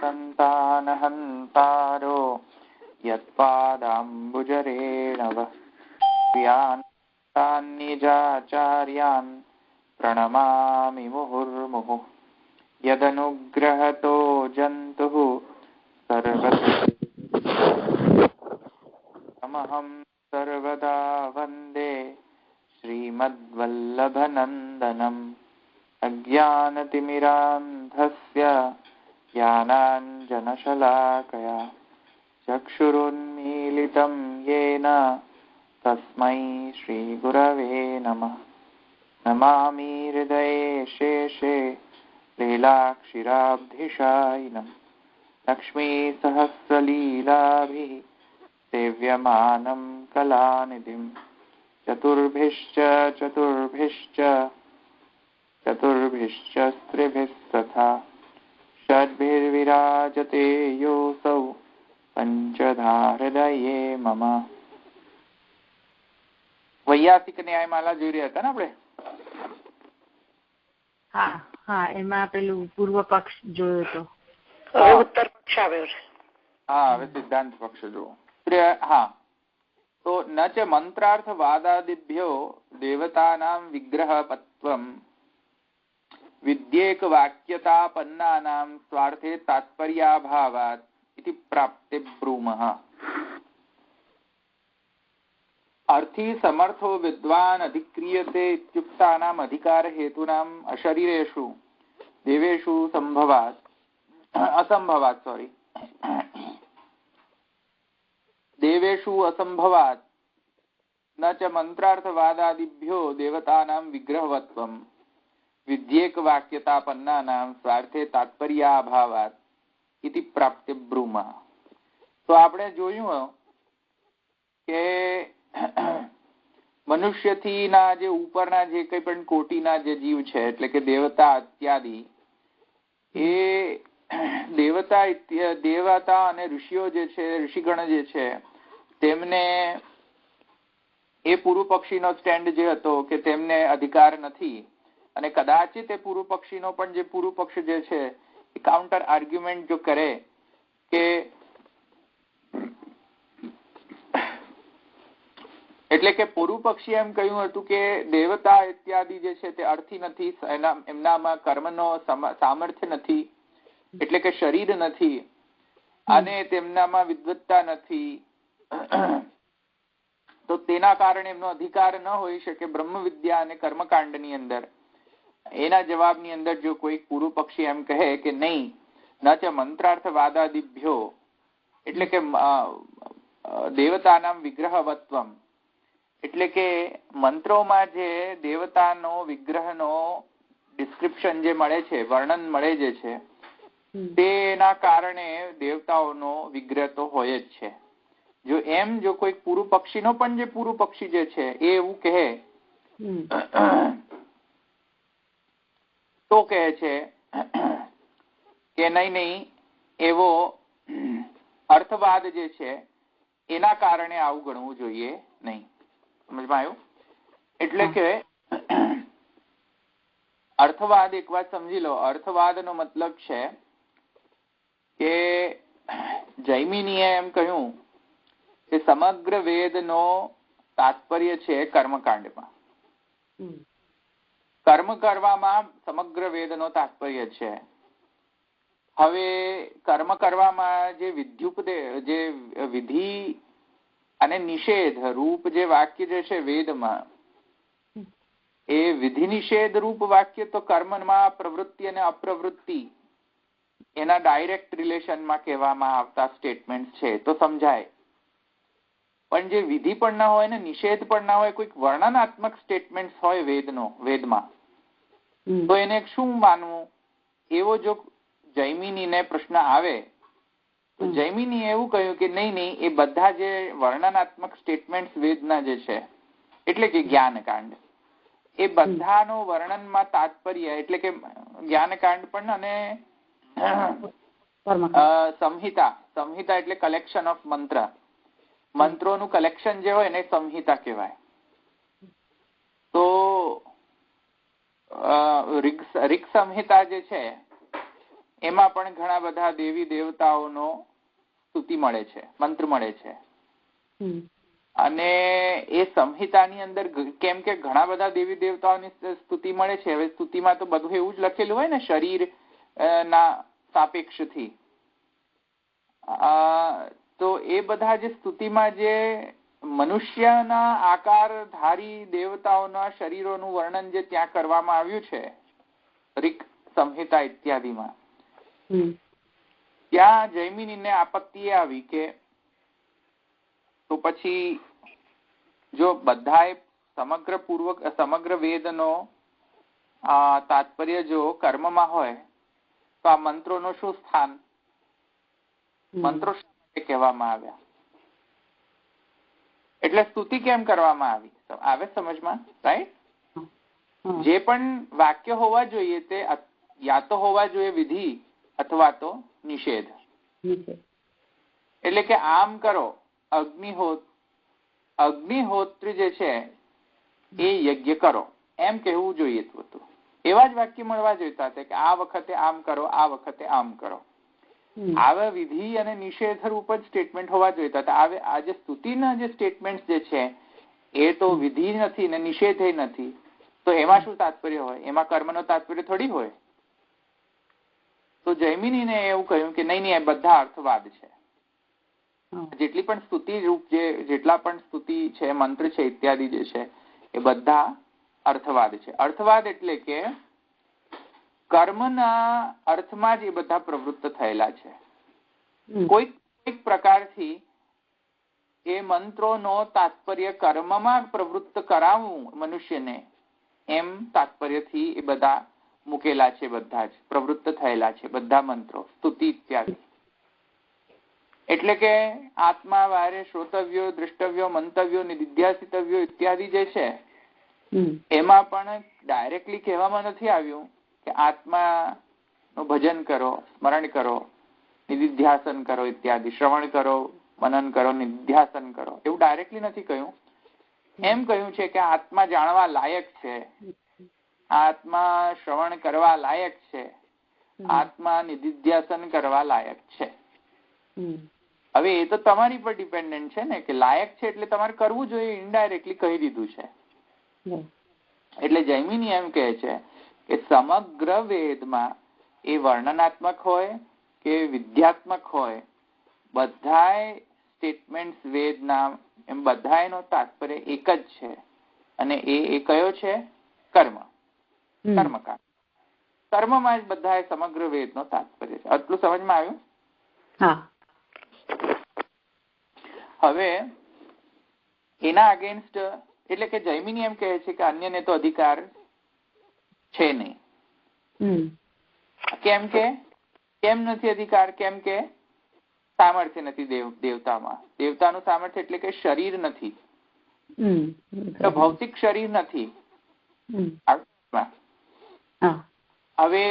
संतानहन्तारो यत्पादाम्बुजरेणव निजाचार्यान् प्रणमामि मुहुर्मुहुः यदनुग्रहतो जन्तुः सर्वमहं सर्वदा वन्दे श्रीमद्वल्लभनन्दनम् अज्ञानतिमिरान्धस्य ज्ञानाञ्जनशलाकया चक्षुरुन्मीलितं येन तस्मै श्रीगुरवे नमः। नमामि हृदये शेषे लीलाक्षिराब्धिशायिनं लक्ष्मीसहस्रलीलाभिः सेव्यमानं कलानिधिं चतुर्भिश्च स्त्रिभिः तथा षड्भिर्विराजते योऽसौ पंचधा हृदये मम। વૈયાસિક ન્યાયમાલા જોઈ રહ્યા હતા ને આપણે? હા હા, એમાં પેલું પૂર્વ પક્ષ જોયો હતો, ઉત્તર પક્ષ આવ્યો છે. હા, હવે સિદ્ધાંત પક્ષ જુઓ. હા, તો ન ચ મંત્રાર્થ વાદાદિભ્યો દેવતાનાં વિગ્રહપત્વમ વિદ્યેક વાક્યતાપન્નાનાં સ્વાર્થે તાત્પર્યાભાવાત ઇતિ પ્રાપ્તે બ્રૂમઃ. अर्थी समर्थो विद्वान् अधिक्रियते इत्युक्तानाम् अधिकार हेतूनाम् अशरीरेषु देवेषु असंभवात् न च मंत्रार्थवादादिभ्यो देवतानां विग्रहवत्वं विद्येक वाक्यतापन्नानां स्वार्थे तात्पर्याभावात् इति प्राप्ते ब्रूमः. तो આપણે જોયું કે મનુષ્યથી ના જે ઉપરના જે કઈ પણ કોટીના જે જીવ છે એટલે કે દેવતા ઇત્યાદિ, એ દેવતા અને ઋષિઓ જે છે, ઋષિગણ જે છે, તેમને એ પૂર્વ પક્ષીનો સ્ટેન્ડ જે હતો કે તેમને અધિકાર નથી, અને કદાચિત એ પૂર્વ પક્ષીનો પણ જે પૂર્વ પક્ષ જે છે એ કાઉન્ટર આર્ગ્યુમેન્ટ જો કરે કે એટલે કે પૂર્વ પક્ષી એમ કહ્યું હતું કે દેવતા ઇત્યાદિ જે છે તે અર્થી નથી, એમનામાં કર્મનો સામર્થ્ય નથી, એટલે કે શરીર નથી, અને તેમનામાં વિદ્વત્તા નથી, તો તેના કારણે એમનો અધિકાર ન હોઈ શકે બ્રહ્મ વિદ્યા અને કર્મકાંડની અંદર. એના જવાબની અંદર જો કોઈ પૂર્વ પક્ષી એમ કહે કે નહીં, ન ચ મંત્રાર્થવાદાદિભ્યો એટલે કે દેવતાનાં વિગ્રહવત્વમ એટલે કે મંત્રોમાં જે દેવતાનો વિગ્રહનો ડિસ્ક્રિપ્શન જે મળે છે, વર્ણન મળે જે છે, તેના કારણે દેવતાઓનો વિગ્રહ તો હોય જ છે. જો એમ જો કોઈ પૂર્વ પક્ષીનો પણ જે પૂર્વ પક્ષી જે છે એ એવું કહે તો કહે છે કે નહીં, એવો અર્થવાદ જે છે એના કારણે આવું ગણવું જોઈએ નહીં. સમજમાં આવ્યું? એટલે કે અર્થવાદ, એક વાત સમજી લો, અર્થવાદ નો મતલબ છે કે જૈમિનીએ એમ કહ્યું કે સમગ્ર વેદનો તાત્પર્ય છે કર્મકાંડમાં. કર્મ કરવામાં સમગ્ર વેદનો તાત્પર્ય છે. હવે કર્મ કરવામાં જે જે વિધિ અને નિષેધ રૂપ જે વાક્ય જે છે વેદમાં, એ વિધિ નિષેધ રૂપ વાક્ય તો કર્મમાં પ્રવૃત્તિ અને અપ્રવૃત્તિ એના ડાયરેક્ટ રિલેશનમાં કહેવામાં આવતા સ્ટેટમેન્ટ છે તો સમજાય. પણ જે વિધિ પણ ના હોય ને નિષેધ પણ ના હોય, કોઈક વર્ણનાત્મક સ્ટેટમેન્ટ હોય વેદમાં, તો એને શું માનવું? એવો જો જૈમિનીને પ્રશ્ન આવે તો જૈમિની એવું કહ્યું કે નહીં, એ બધા જે વર્ણનાત્મક સ્ટેટમેન્ટ વેદના જે છે એટલે કે જ્ઞાનકાંડ, એ બધાનો વર્ણનમાં તાત્પર્ય એટલે કે જ્ઞાનકાંડ પણ અને સંહિતા એટલે કલેક્શન ઓફ મંત્રોનું કલેક્શન જે હોય એને સંહિતા કહેવાય. તો ઋગ સંહિતા જે છે એમાં પણ ઘણા બધા દેવી દેવતાઓનો સ્તુતિ મળે છે, મંત્ર મળે છે. અને એ સંહિતાની અંદર કેમ કે ઘણા બધા દેવી દેવતાઓની સ્તુતિ મળે છે. હવે સ્તુતિમાં તો બધું એવું જ લખેલું હોય ને, શરીર ના સાપેક્ષથી. તો એ બધા જે સ્તુતિમાં જે મનુષ્યના આકારધારી દેવતાઓના શરીરોનું વર્ણન જે ત્યાં કરવામાં આવ્યું છે ઋક સંહિતા ઇત્યાદિમાં, ત્યાં જૈમિનીને આપત્તિ આવી કે તો પછી જો બધાએ સમગ્ર વેદનો તાત્પર્ય જો કર્મમાં હોય તો આ મંત્રોનું શું સ્થાન? મંત્રો શા માટે કહેવામાં આવ્યા? એટલે સ્તુતિ કેમ કરવામાં આવી? આવે સમજમાં? રાઈટ. જે પણ વાક્ય હોવા જોઈએ તે યા તો હોવા જોઈએ વિધિ અથવા તો નિષેધ. એટલે કે આમ કરો, અગ્નિહોત્ર જે છે એ યજ્ઞ કરો એમ કહેવું જોઈએ હતું. એવા જ વાક્ય મળવા જોઈતા હતા કે આ વખતે આમ કરો, આ વખતે આમ કરો. આવા વિધિ અને નિષેધ રૂપ જ સ્ટેટમેન્ટ હોવા જોઈતા હતા. આ જે સ્તુતિના જે સ્ટેટમેન્ટ જે છે એ તો વિધિ નથી ને નિષેધ નથી, તો એમાં શું તાત્પર્ય હોય? એમાં કર્મનો તાત્પર્ય થોડી હોય. તો જૈમિનીને એવું કહ્યું કે નહીં, એ બધા અર્થવાદ છે. જેટલી પણ સ્તુતિ રૂપ જેટલા પણ સ્તુતિ છે, મંત્ર છે ઇત્યાદિ જે છે એ બધા અર્થવાદ છે. અર્થવાદ એટલે કે કર્મના અર્થમાં જ એ બધા પ્રવૃત્ત થયેલા છે. કોઈક પ્રકારથી એ મંત્રોનો તાત્પર્ય કર્મમાં પ્રવૃત્ત કરાવવું મનુષ્યને, એમ તાત્પર્યથી એ બધા મૂકેલા છે. બધા જ પ્રવૃત્ત થયેલા છે બધા મંત્રો, સ્તુતિ ઇત્યાદિ. એટલે કે આત્મા વારે શ્રોતવ્યો, દ્રષ્ટવ્યો, મંતવ્યો, નિધિધ્યાસિતવ્યો ઇત્યાદિ જે છે એમાં પણ ડાયરેક્ટલી કહેવામાં નથી આવ્યું કે આત્મા નું ભજન કરો, સ્મરણ કરો, નિધિધ્યાસન કરો ઇત્યાદિ, શ્રવણ કરો, મનન કરો, નિધિધ્યાસન કરો, એવું ડાયરેક્ટલી નથી કહ્યું. એમ કહ્યું છે કે આત્મા જાણવા લાયક છે, આત્મા શ્રવણ કરવા લાયક છે, આત્મા નિધિધ્યાસન કરવા લાયક છે. હવે એ તો તમારી પર ડિપેન્ડન્ટ છે ને કે લાયક છે એટલે તમારે કરવું જોઈએ. ઇનડાયરેક્ટલી કહી દીધું છે. એટલે જૈમિની એમ કહે છે કે સમગ્ર વેદમાં એ વર્ણનાત્મક હોય કે વિદ્યાત્મક હોય, બધાય સ્ટેટમેન્ટ વેદના એમ બધાયનો તાત્પર્ય એક જ છે. અને એ કયો છે? કર્મ, કર્મકાંડ. કર્મમાં જ બધાય સમગ્ર વેદનો તાત્પર્ય છે. આટલું સમજમાં આવ્યું? હા. હવે એના અગેન્સ્ટ એટલે કે જૈમિની એમ કહે છે કે અન્યને તો અધિકાર છે નહીં. કેમ નથી અધિકાર? કેમ કે સામર્થ્ય નથી દેવતામાં. દેવતાનું સામર્થ્ય એટલે કે શરીર નથી, ભૌતિક શરીર નથી. હવે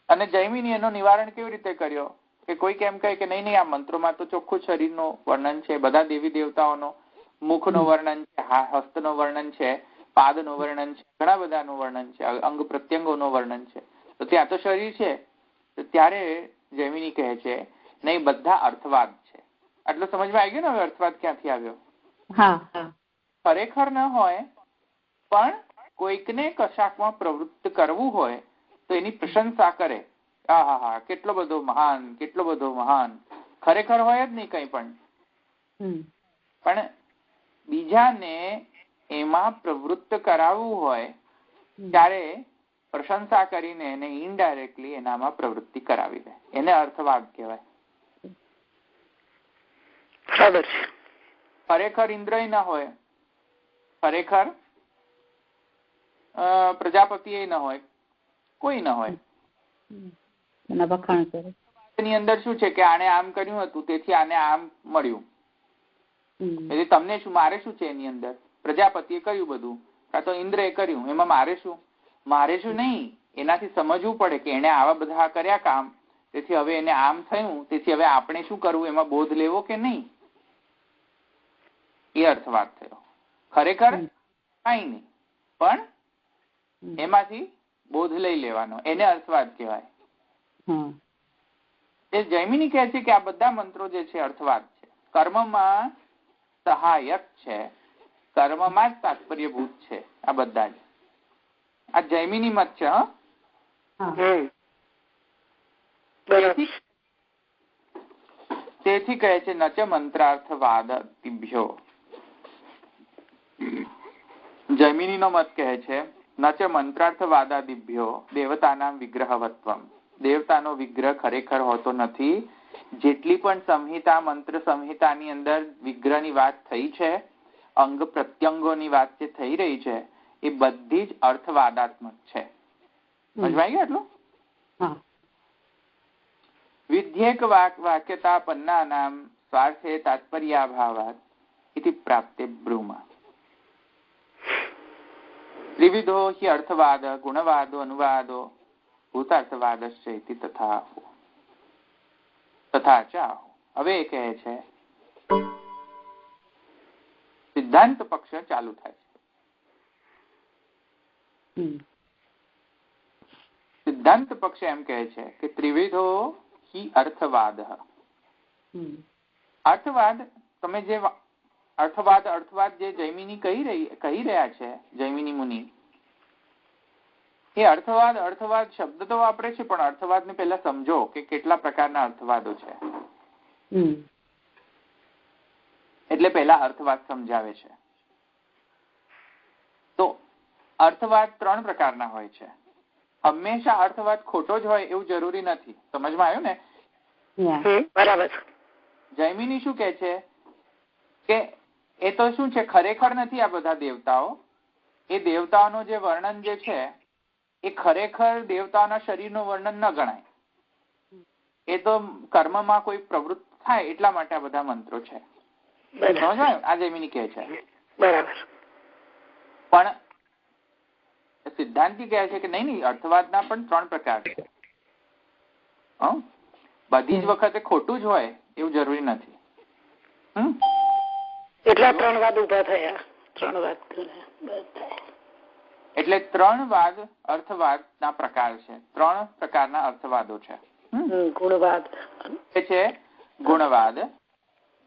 અને જૈમિની એનું નિવારણ કેવી રીતે કર્યો કે કોઈક એમ કહે કે નહીં, આ મંત્રોમાં તો ચોખ્ખું શરીરનું વર્ણન છે, બધા દેવી દેવતાઓનો મુખનું વર્ણન છે, હસ્તનું વર્ણન છે, પાદનું વર્ણન છે, ઘણા બધાનું વર્ણન છે, અંગ પ્રત્યંગોનું વર્ણન છે, તો ત્યાં તો શરીર છે. તો ત્યારે જૈમિની કહે છે નહીં, બધા અર્થવાદ છે. આટલું સમજમાં આવી ગયું ને? હવે અર્થવાદ ક્યાંથી આવ્યો? ખરેખર ન હોય પણ કોઈકને કશાકમાં પ્રવૃત્ત કરવું હોય તો એની પ્રશંસા કરે. હા, કેટલો બધો મહાન, કેટલો બધો મહાન. ખરેખર હોય જ નહીં કઈ પણ બીજાને એમાં પ્રવૃત્ત કરાવવું હોય ત્યારે પ્રશંસા કરીને એને ઇનડાયરેક્ટલી એનામાં પ્રવૃત્તિ કરાવી દે. એને અર્થવાદ કહેવાય. ખરેખર ઇન્દ્રય ના હોય, ખરેખર પ્રજાપતિ ન હોય, કોઈ ન હોય, એની અંદર શું છે કે આને આમ કર્યું હતું તેથી આને આમ મળ્યું. એટલે તમને શું, મારે શું છે એની અંદર? પ્રજાપતિએ કર્યું બધું, કાં તો ઇન્દ્રએ કર્યું, એમાં મારે શું? મારે શું નહીં. એનાથી સમજવું પડે કે એને આવા બધા કર્યા કામ, તેથી હવે એને આમ થયું, તેથી હવે આપણે શું કરવું, એમાં બોધ લેવો કે નહીં, એ અર્થવાદ થયો. ખરેખર કઈ નહીં પણ એમાંથી બોધ લઈ લેવાનો, એને અર્થવાદ કહેવાય. એ જૈમિની કહે છે કે આ બધા મંત્રો જે છે અર્થવાદ છે, કર્મમાં સહાયક છે, કર્મમાં જ તાત્પર્યભૂત છે આ બધા જ. આ જૈમિની મત છે. તેથી કહે છે નચ મંત્રાર્થવાદતિભ્યો. જૈમિની નો મત કહે છે નચ મંત્રાર્થવાદાદિભ્યો દેવતાનાં વિગ્રહવત્વમ. દેવતાનો વિગ્રહ ખરેખર હોતો નથી. જેટલી પણ સંહિતા, મંત્ર સંહિતાની અંદર વિગ્રહની વાત થઈ છે, અંગ પ્રત્યંગોની વાત જે થઈ રહી છે, એ બધી જ અર્થવાદાત્મક છે. સમજવાઈ ગયું એટલું? વિધ્યેક વાક્યતાપન્નાનામ સ્વાર્થે તાત્પર્યાભાવાત ઇતિ પ્રાપ્તે બ્રૂમા. ત્રિવિધો હિ અર્થવાદ ગુણવાદો અનુવાદો ભૂતાર્થવાદશ્ચ ઇતિ તથા ચ આહુ. હવે એ કહે છે સિદ્ધાંત પક્ષ ચાલુ થાય છે. સિદ્ધાંત પક્ષ એમ કહે છે કે ત્રિવિધો હિ અર્થવાદ. અર્થવાદ તમે જે અર્થવાદ જે જૈમિની કહી રહ્યા છે, જૈમિની મુનિ, એ અર્થવાદ શબ્દ તો વાપરે છે, પણ અર્થવાદ ને પહેલા સમજો કે કેટલા પ્રકારના અર્થવાદો છે. એટલે પહેલા અર્થવાદ સમજાવે છે. તો અર્થવાદ 3 પ્રકારના હોય છે. હંમેશા અર્થવાદ ખોટો જ હોય એવું જરૂરી નથી. સમજમાં આવ્યું ને? બરાબર. જૈમિની શું કે છે કે એ તો શું છે, ખરેખર નથી આ બધા દેવતાઓ. એ દેવતાઓનું જે વર્ણન જે છે એ ખરેખર દેવતાઓના શરીરનું વર્ણન ન ગણાય. એ તો કર્મમાં કોઈ પ્રવૃત્ત થાય એટલા માટે આ બધા મંત્રો છે. આ જૈમિની કહે છે. બરાબર. પણ સિદ્ધાંતિ કહે છે કે નહીં, અર્થવાદના પણ 3 પ્રકાર છે. બધી જ વખતે ખોટું જ હોય એવું જરૂરી નથી. એટલા 3 વાદ ઉભા થયા. 3 વાદ એટલે 3 વાદ અર્થવાદ ના પ્રકાર છે. 3 પ્રકારના અર્થવાદો છે. ગુણવાદ છે ગુણવાદ,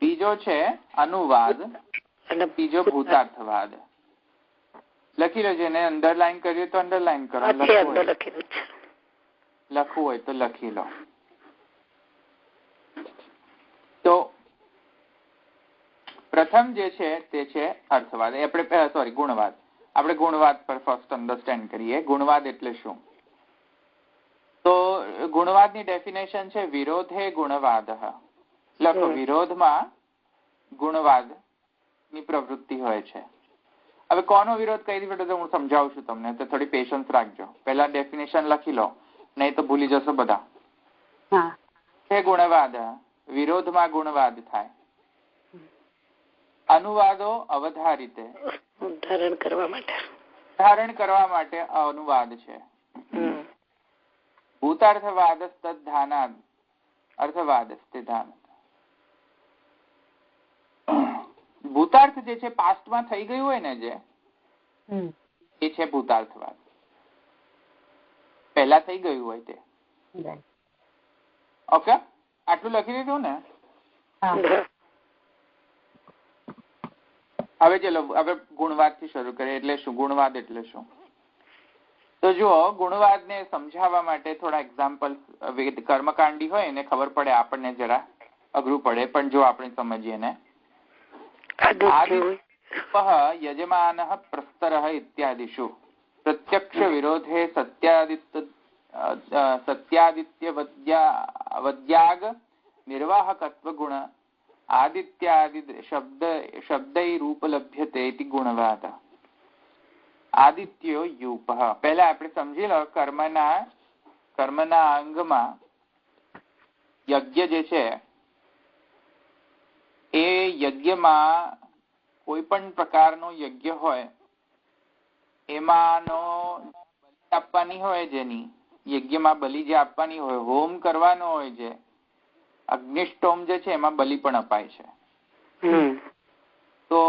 બીજો છે અનુવાદ અને બીજો ભૂતાર્થવાદ. લખી લો. જેને અંડરલાઈન કર્યું તો અંડરલાઈન કરો, લખવું હોય તો લખી લો. તો પ્રથમ જે છે તે છે અર્થવાદ. આપણે ગુણવાદ. આપણે ગુણવાદ પર ફર્સ્ટ અન્ડરસ્ટેન્ડ કરીએ. ગુણવાદ એટલે શું? તો ગુણવાદની ડેફિનેશન છે વિરોધે ગુણવાદ. લખો. વિરોધમાં ગુણવાદ ની પ્રવૃત્તિ હોય છે. હવે કોનો વિરોધ કઈ રીતે હું સમજાવું છું તમને, તો થોડી પેશન્સ રાખજો. પહેલા ડેફિનેશન લખી લો, નહીં તો ભૂલી જશો બધા. હે ગુણવાદ, વિરોધમાં ગુણવાદ થાય. અનુવાદો અવધારિતે, ધારણ કરવા માટે અનુવાદ છે. ભૂતાર્થવાદ તદ્ધાનાદ અર્થવાદ સ્થિધાન. ભૂતાર્થ જે છે પાસ્ટમાં થઈ ગયું હોય ને, જે એ છે ભૂતાર્થવાદ. પહેલા થઈ ગયું હોય તે. ઓકે, આટલું લખી દીધું ને? હવે ચલો હવે ગુણવાદ થી શરૂ કરીએ. એટલે શું ગુણવાદ એટલે શું? તો જુઓ, ગુણવાદ ને સમજાવવા માટે થોડા એક્ઝામ્પલ. કર્મકાંડી હોય એને ખબર પડે, આપણને જરા અઘરું પડે, પણ જો આપણે સમજીએ ને. યજમાન પ્રસ્તર ઇત્યાદિષુ પ્રત્યક્ષ વિરોધે સત્યાદિત્ય વદ્યાગ નિર્વાહકત્વ ગુણ આદિત્યાદિ શબ્દૈરૂપલભ્યતે ઇતિ ગુણવાદ. આદિત્યો યુપ. પહેલા આપણે સમજી લો, કર્મના અંગમાં યજ્ઞ જે છે એ યજ્ઞમાં કોઈ પણ પ્રકારનો યજ્ઞ હોય એમાંનો બલિ આપવાની હોય, જેની યજ્ઞમાં બલિ જે આપવાની હોય, હોમ કરવાનો હોય, જે અગ્નિષ્ટોમ જે છે એમાં બલિ પણ અપાય છે. તો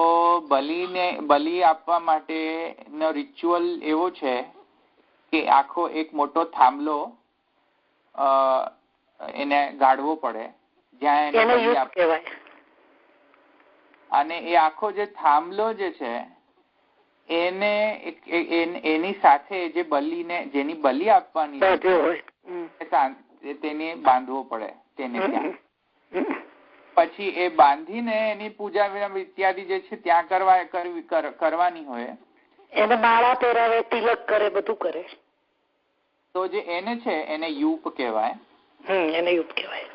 બલિ આપવા માટેનો રિચ્યુઅલ એવો છે કે આખો એક મોટો થાંભલો એને ગાળવો પડે જ્યાં એને યુપ કહેવાય. અને એ આખો જે થાંભલો જે છે એને એની સાથે જે બલિને જેની બલિ આપવાની તેને બાંધવો પડે તેને ત્યાં. પછી એ બાંધીને એની પૂજા ઇત્યાદિ જે છે ત્યાં કરવાની હોય. એને માળા પહેરાવે, તિલક કરે, બધું કરે. તો જે એને છે એને યુપ કહેવાય. એને યુપ કહેવાય.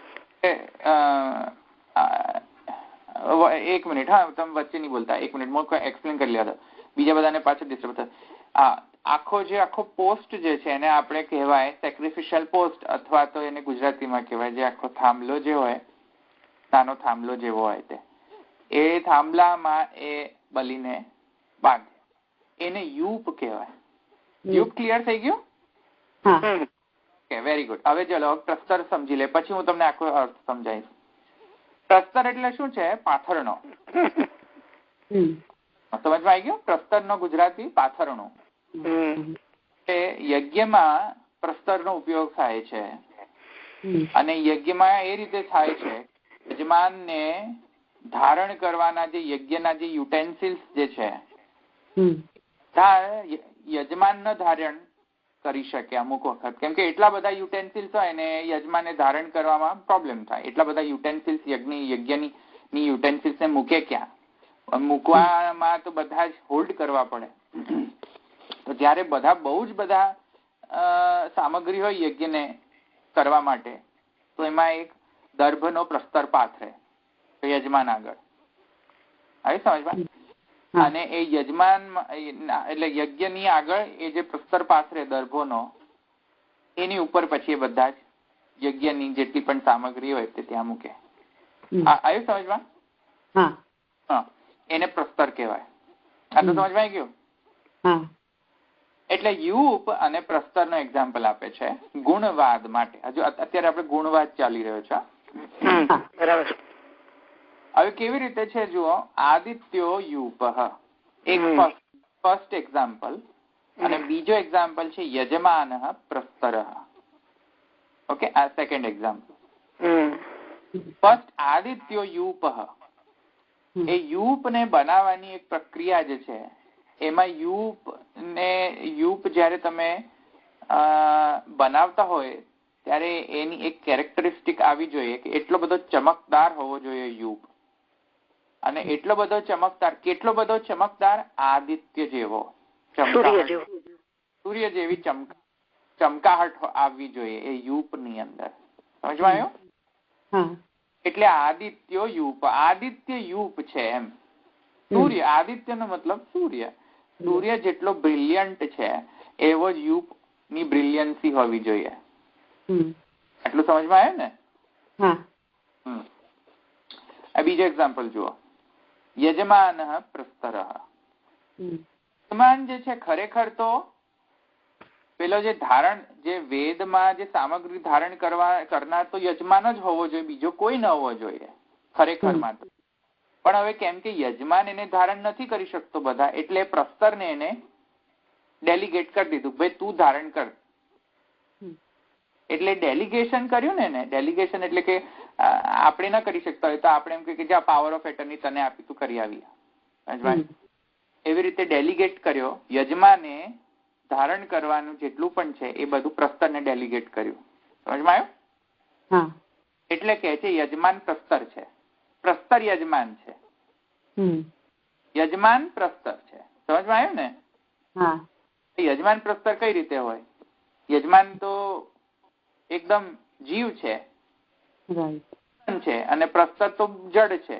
1 મિનિટ, હા તમે વચ્ચે નહીં બોલતા, 1 મિનિટ હું એક્સપ્લેન કરી લેવા દો, બીજા બધાને પાછળ ડિસ્ટર્બ થાય. આખો પોસ્ટ જે છે એને આપણે કહેવાય સેક્રિફિશિયલ પોસ્ટ, અથવા તો એને ગુજરાતીમાં કહેવાય જે આખો થાંભલો જે હોય, નાનો થાંભલો જેવો હોય તે, એ થાંભલામાં એ બલિને બાંધે, એને યુપ કહેવાય. યુપ ક્લિયર થઈ ગયું? Okay, very good. હવે ચલો પ્રસ્તર સમજી લે, પછી હું તમને આખો અર્થ સમજાવીશ. પ્રસ્તર એટલે શું છે? પાથરણો. સમજમાં આવી ગયું? પ્રસ્તરનો ગુજરાતી પાથરણો. યજ્ઞમાં પ્રસ્તરનો ઉપયોગ થાય છે, અને યજ્ઞમાં એ રીતે થાય છે યજમાનને ધારણ કરવાના જે યજ્ઞના જે યુટેન્સિલ્સ જે છે યજમાન ન ધારણ કરી શકે અમુક વખત, કેમ કે એટલા બધા યુટેન્સિલ્સ હોય ને યજમાનને ધારણ કરવામાં પ્રોબ્લેમ થાય. એટલા બધા યુટેન્સિલ્સ યજ્ઞની યુટેન્સિલ્સ ને મૂકે ક્યાં? મૂકવામાં તો બધા જ હોલ્ડ કરવા પડે. તો જયારે બહુ જ બધા સામગ્રી હોય યજ્ઞને કરવા માટે, તો એમાં એક દર્ભનો પ્રસ્તર પાથરે યજમાન આગળ. આવી સમજમાં? અને એ યજમાન એટલે યજ્ઞની આગળ એ જે પ્રસ્તર પાથરે દર્ભોનો, એની ઉપર પછી એ બધા જ યજ્ઞની જેટલી પણ સામગ્રી હોય તે ત્યાં મૂકે. આવ્યું સમજમાં? હા, એને પ્રસ્તર કહેવાય. આ તો સમજમાં આવી ગયું? એટલે યુપ અને પ્રસ્તર નો એક્ઝામ્પલ આપે છે ગુણવાદ માટે. હજુ અત્યારે આપણે ગુણવાદ ચાલી રહ્યો છે. બરાબર. હવે કેવી રીતે છે જુઓ. આદિત્યો યુપ એક ફર્સ્ટ એક્ઝામ્પલ, અને બીજો એક્ઝામ્પલ છે યજમાન પ્રસ્તર. ઓકે, આ સેકન્ડ એક્ઝામ્પલ. ફર્સ્ટ આદિત્યો યુપ. એ યુપ ને બનાવવાની એક પ્રક્રિયા જે છે એમાં યુપ જયારે તમે બનાવતા હોય ત્યારે એની એક કેરેક્ટરિસ્ટિક આવી જોઈએ કે એટલો બધો ચમકદાર હોવો જોઈએ યુપ. અને એટલો બધો ચમકદાર, કેટલો બધો ચમકદાર? આદિત્ય જેવો, સૂર્ય જેવી ચમકાહટ આવવી જોઈએ એ યુપ ની અંદર. સમજમાં આવ્યું? એટલે આદિત્યો યુપ, આદિત્ય યુપ છે એમ. સૂર્ય, આદિત્ય નો મતલબ સૂર્ય. સૂર્ય જેટલો બ્રિલિયન્ટ છે એવો જ યુપ ની બ્રિલિયન્સી હોવી જોઈએ. એટલું સમજમાં આવ્યું ને? બીજો એક્ઝામ્પલ જુઓ. યજમાન પ્રસ્તર. યજમાન જે છે ખરેખર તો પેલો જે ધારણ, જે વેદમાં જે સામગ્રી ધારણ કરનાર તો યજમાન જ હોવો જોઈએ, બીજો કોઈ ન હોવો જોઈએ ખરેખરમાં તો. પણ હવે કેમ કે યજમાન એને ધારણ નથી કરી શકતો બધા, એટલે પ્રસ્તરને એને ડેલિગેટ કરી દીધું, ભાઈ તું ધારણ કર. એટલે ડેલિગેશન કર્યું ને. ડેલિગેશન એટલે કે આપણે ન કરી શકતા હોય તો આપણે એમ કે જ્યાં પાવર ઓફ એટર્ની તને આપી, તું કરી આવી. એવી રીતે ડેલિગેટ કર્યો. યજમાને ધારણ કરવાનું જેટલું પણ છે એ બધું પ્રસ્તરને ડેલિગેટ કર્યું. સમજમાં આવ્યું? એટલે કે છે યજમાન પ્રસ્તર છે, પ્રસ્તર યજમાન છે, યજમાન પ્રસ્તર છે. સમજમાં આવ્યું ને? યજમાન પ્રસ્તર કઈ રીતે હોય? યજમાન તો એકદમ જીવ છે અને પ્રસ્તર તો જડ છે.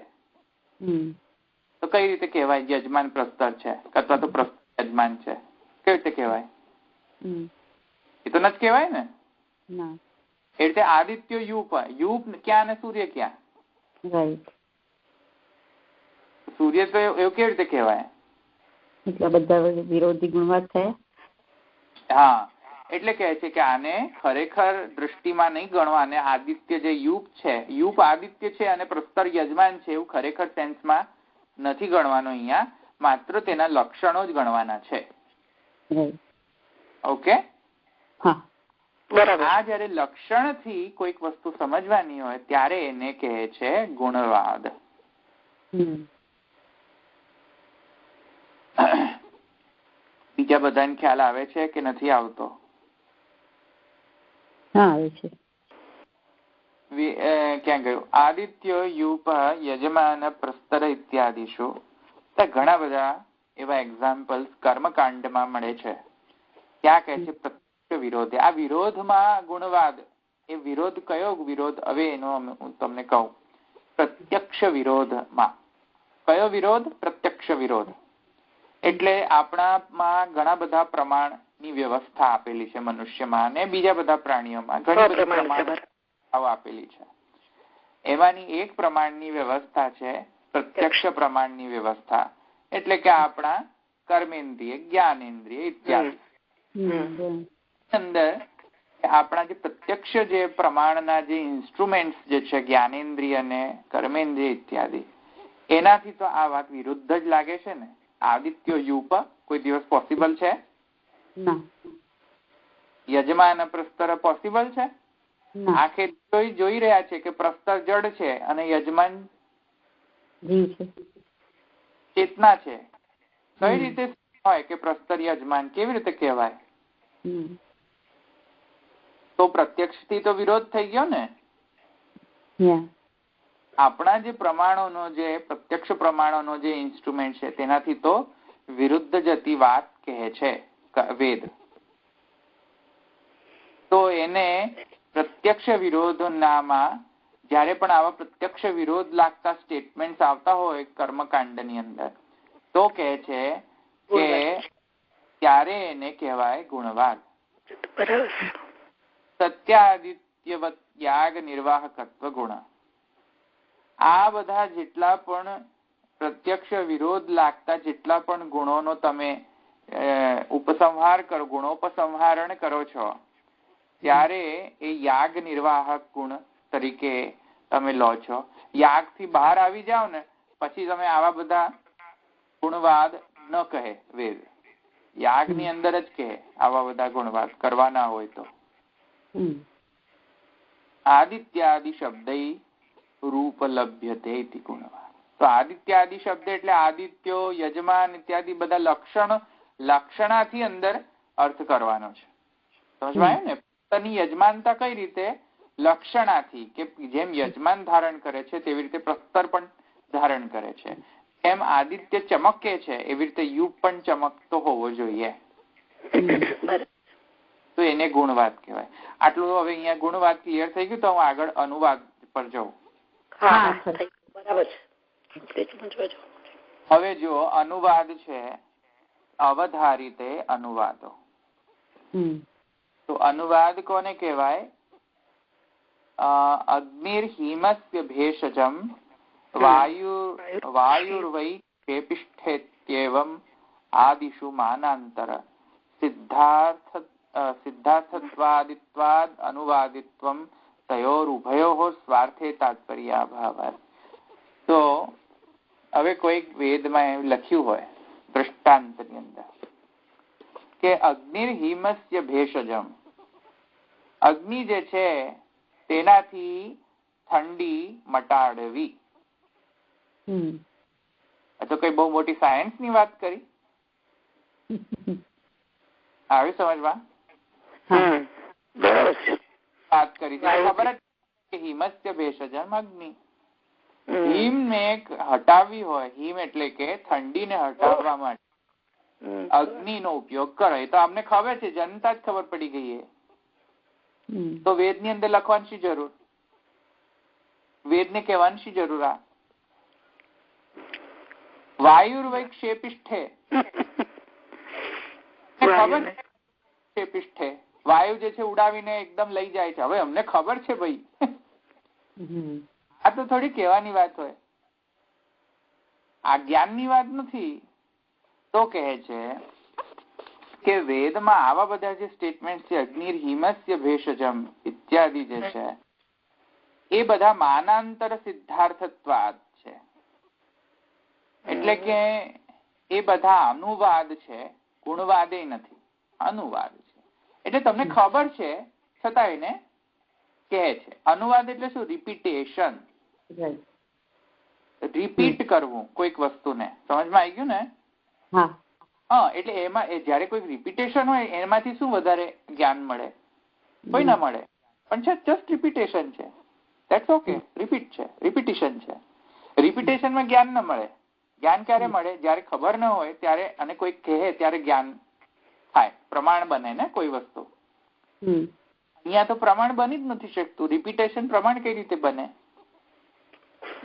તો કઈ રીતે કહેવાય યજમાન પ્રસ્તર છે અથવા તો પ્રસ્તર યજમાન છે? કેવી રીતે કહેવાય? એ તો નથી કહેવાય ને. એ રીતે આદિત્ય યુપ, યુપ ક્યાં અને સૂર્ય ક્યાં? સૂર્ય તો એવું કેવી રીતે કહેવાય? એટલે બધા વિરોધી ગુણવાદ થયા. હા, એટલે કહે છે કે આને ખરેખર દ્રષ્ટિમાં નહીં ગણવા, અને આદિત્ય જે યુપ છે, યુપ આદિત્ય છે અને પ્રસ્તર યજમાન છે એવું ખરેખર સેન્સમાં નથી ગણવાનો અહીંયા, માત્ર તેના લક્ષણો જ ગણવાના છે. ઓકે, બરાબર. આ જયારે લક્ષણથી કોઈક વસ્તુ સમજવાની હોય ત્યારે એને કહે છે ગુણવાદ. બીજા બધાને ખ્યાલ આવે છે કે નથી આવતો? આવે છે. ક્યાં ગયું? આદિત્યો યુપ યજમાન પ્રસ્તર ઇત્યાદિશુ. ઘણા બધા એવા એક્ઝામ્પલ્સ કર્મકાંડમાં મળે છે. ત્યાં કહે છે પ્રત્યક્ષ વિરોધ. આ વિરોધમાં ગુણવાદ. એ વિરોધ કયો વિરોધ? હવે એનો હું તમને કહું. પ્રત્યક્ષ વિરોધમાં કયો વિરોધ? પ્રત્યક્ષ વિરોધ. એટલે આપણામાં ઘણા બધા પ્રમાણની વ્યવસ્થા આપેલી છે, મનુષ્યમાં અને બીજા બધા પ્રાણીઓમાં ઘણી બધી પ્રમાણ આપેલી છે. એમાંની એક પ્રમાણની વ્યવસ્થા છે પ્રત્યક્ષ પ્રમાણની વ્યવસ્થા. એટલે કે આપણા કર્મેન્દ્રિય, જ્ઞાનેન્દ્રિય ઇત્યાદિ અંદર આપણા જે પ્રત્યક્ષ જે પ્રમાણના જે ઇન્સ્ટ્રુમેન્ટ જે છે જ્ઞાનેન્દ્રિય અને કર્મેન્દ્રિય ઇત્યાદિ, એનાથી તો આ વાત વિરુદ્ધ જ લાગે છે ને. આદિત્યો યુપ કોઈ દિવસ પોસિબલ છે? યજમાન પ્રસ્તર પોસિબલ છે? આંખે જોઈ રહ્યા છે કે પ્રસ્તર જડ છે અને યજમાન ચેતના છે. કઈ રીતે હોય કે પ્રસ્તર યજમાન? કેવી રીતે કહેવાય? તો પ્રત્યક્ષ થી તો વિરોધ થઈ ગયો ને. આપણા જે પ્રમાણોનો જે પ્રત્યક્ષ પ્રમાણોનો જે ઇન્સ્ટ્રુમેન્ટ છે તેનાથી તો વિરુદ્ધ જતી વાત કહે છે વેદ. તો એને પ્રત્યક્ષ વિરોધનામાં જયારે પણ આવા પ્રત્યક્ષ વિરોધ લાગતા સ્ટેટમેન્ટ આવતા હોય કર્મકાંડની અંદર, તો કહે છે કે ત્યારે એને કહેવાય ગુણવાદ. સત્યાદિત્યવત યાગ નિર્વાહકત્વ ગુણ. આ બધા જેટલા પણ પ્રત્યક્ષ વિરોધ લાગતા જેટલા પણ ગુણોનો તમે ઉપસંહાર કરો, ગુણોપસંહારણ કરો છો, ત્યારે એ યાગ નિર્વાહક ગુણ તરીકે તમે લો છો. યાગ થી બહાર આવી જાઓ ને પછી તમે આવા બધા ગુણવાદ ન કહે વેદ. યાગ ની અંદર જ કહે આવા બધા ગુણવાદ કરવાના હોય તો. આદિત્યાદિ શબ્દ રૂપ લભ્યતે ઇતિ ગુણવાદ. તો આદિત્યાદિ શબ્દ એટલે આદિત્યો, યજમાન ઇત્યાદિ બધા લક્ષણાથી અંદર અર્થ કરવાનો છે. સમજવાયું ને? પોતાની યજમાનતા કઈ રીતે? લક્ષણાથી. કે જેમ યજમાન ધારણ કરે છે તેવી રીતે પ્રસ્તર પણ ધારણ કરે છે. એમ આદિત્ય ચમકે છે એવી રીતે યુગ પણ ચમકતો હોવો જોઈએ. તો એને ગુણવાદ કહેવાય. આટલું હવે અહીંયા ગુણવાદ ક્લિયર થઈ ગયું. તો હું આગળ અનુવાદ પર જાઉં. હવે જો અનુવાદ છે અવધારિતે અનુવાદો. તો અનુવાદ કોને કહેવાય? અગ્નિર હિમસ્ય ભેષજમ વાયુર્વૈ ક્ષેપિષ્ઠેત્યેવમ આદિષુ માનાંતર સિદ્ધાર્થત્વાદિત્વાદ અનુવાદિત્વમ તયોરુભયોઃ સ્વાર્થે તાત્પર્યાભાવાત. તો હવે કોઈક વેદમાં એવું લખ્યું હોય દૃષ્ટાંતની અંદર કે અગ્નિર હિમસ્ય ભેષજમ, અગ્નિ જે છે તેનાથી ઠંડી મટાડવી. તો કઈ બહુ મોટી સાયન્સ ની વાત કરી? આવી સમજવા વાત કરી છે. ખબર જ કે હિમસ્ય ભેષજમ અગ્નિ. હિમ ને હટાવવી હોય, હિમ એટલે કે ઠંડીને હટાવવા માટે અગ્નિ નો ઉપયોગ કરે. તો અમને ખબર છે, જનતા જ ખબર પડી ગઈ. તો વેદ ની અંદર લખવાની શી જરૂર? વેદ ને કહેવાની શી જરૂર? આ વાયુર્વૈ ક્ષેપિષ્ઠે ખબર ક્ષેપિષ્ઠે વાયુ જે છે ઉડાવીને એકદમ લઈ જાય છે. હવે અમને ખબર છે ભાઈ, આ તો થોડી કહેવાની વાત હોય, આ જ્ઞાનની વાત નથી. તો કહે છે કે વેદમાં આવા બધા જે સ્ટેટમેન્ટ છે અગ્નિર હિમસ્ય ભેષજમ ઇત્યાદિ જે છે એ બધા માનાંતર સિદ્ધાર્થત્વાદ છે. એટલે કે એ બધા અનુવાદ છે, ગુણવાદે નથી, અનુવાદ છે. એટલે તમને ખબર છે છતાં એને કહે છે. અનુવાદ એટલે શું? રિપીટેશન, રિપીટ કરવું કોઈક વસ્તુને. સમજમાં આવી ગયું ને? હા. એટલે એમાં જયારે કોઈ રિપીટેશન હોય એમાંથી શું વધારે જ્ઞાન મળે? કોઈ ના મળે, પણ છે જસ્ટ રિપીટેશન છે. That's okay. રિપીટ છે, રિપીટેશન છે. રિપીટેશનમાં જ્ઞાન ન મળે. જ્ઞાન ક્યારે મળે? જયારે ખબર ન હોય ત્યારે અને કોઈ કહે ત્યારે જ્ઞાન થાય, પ્રમાણ બને ને કોઈ વસ્તુ. અહીંયા તો પ્રમાણ બની જ નથી શકતું. રિપીટેશન પ્રમાણ કઈ રીતે બને?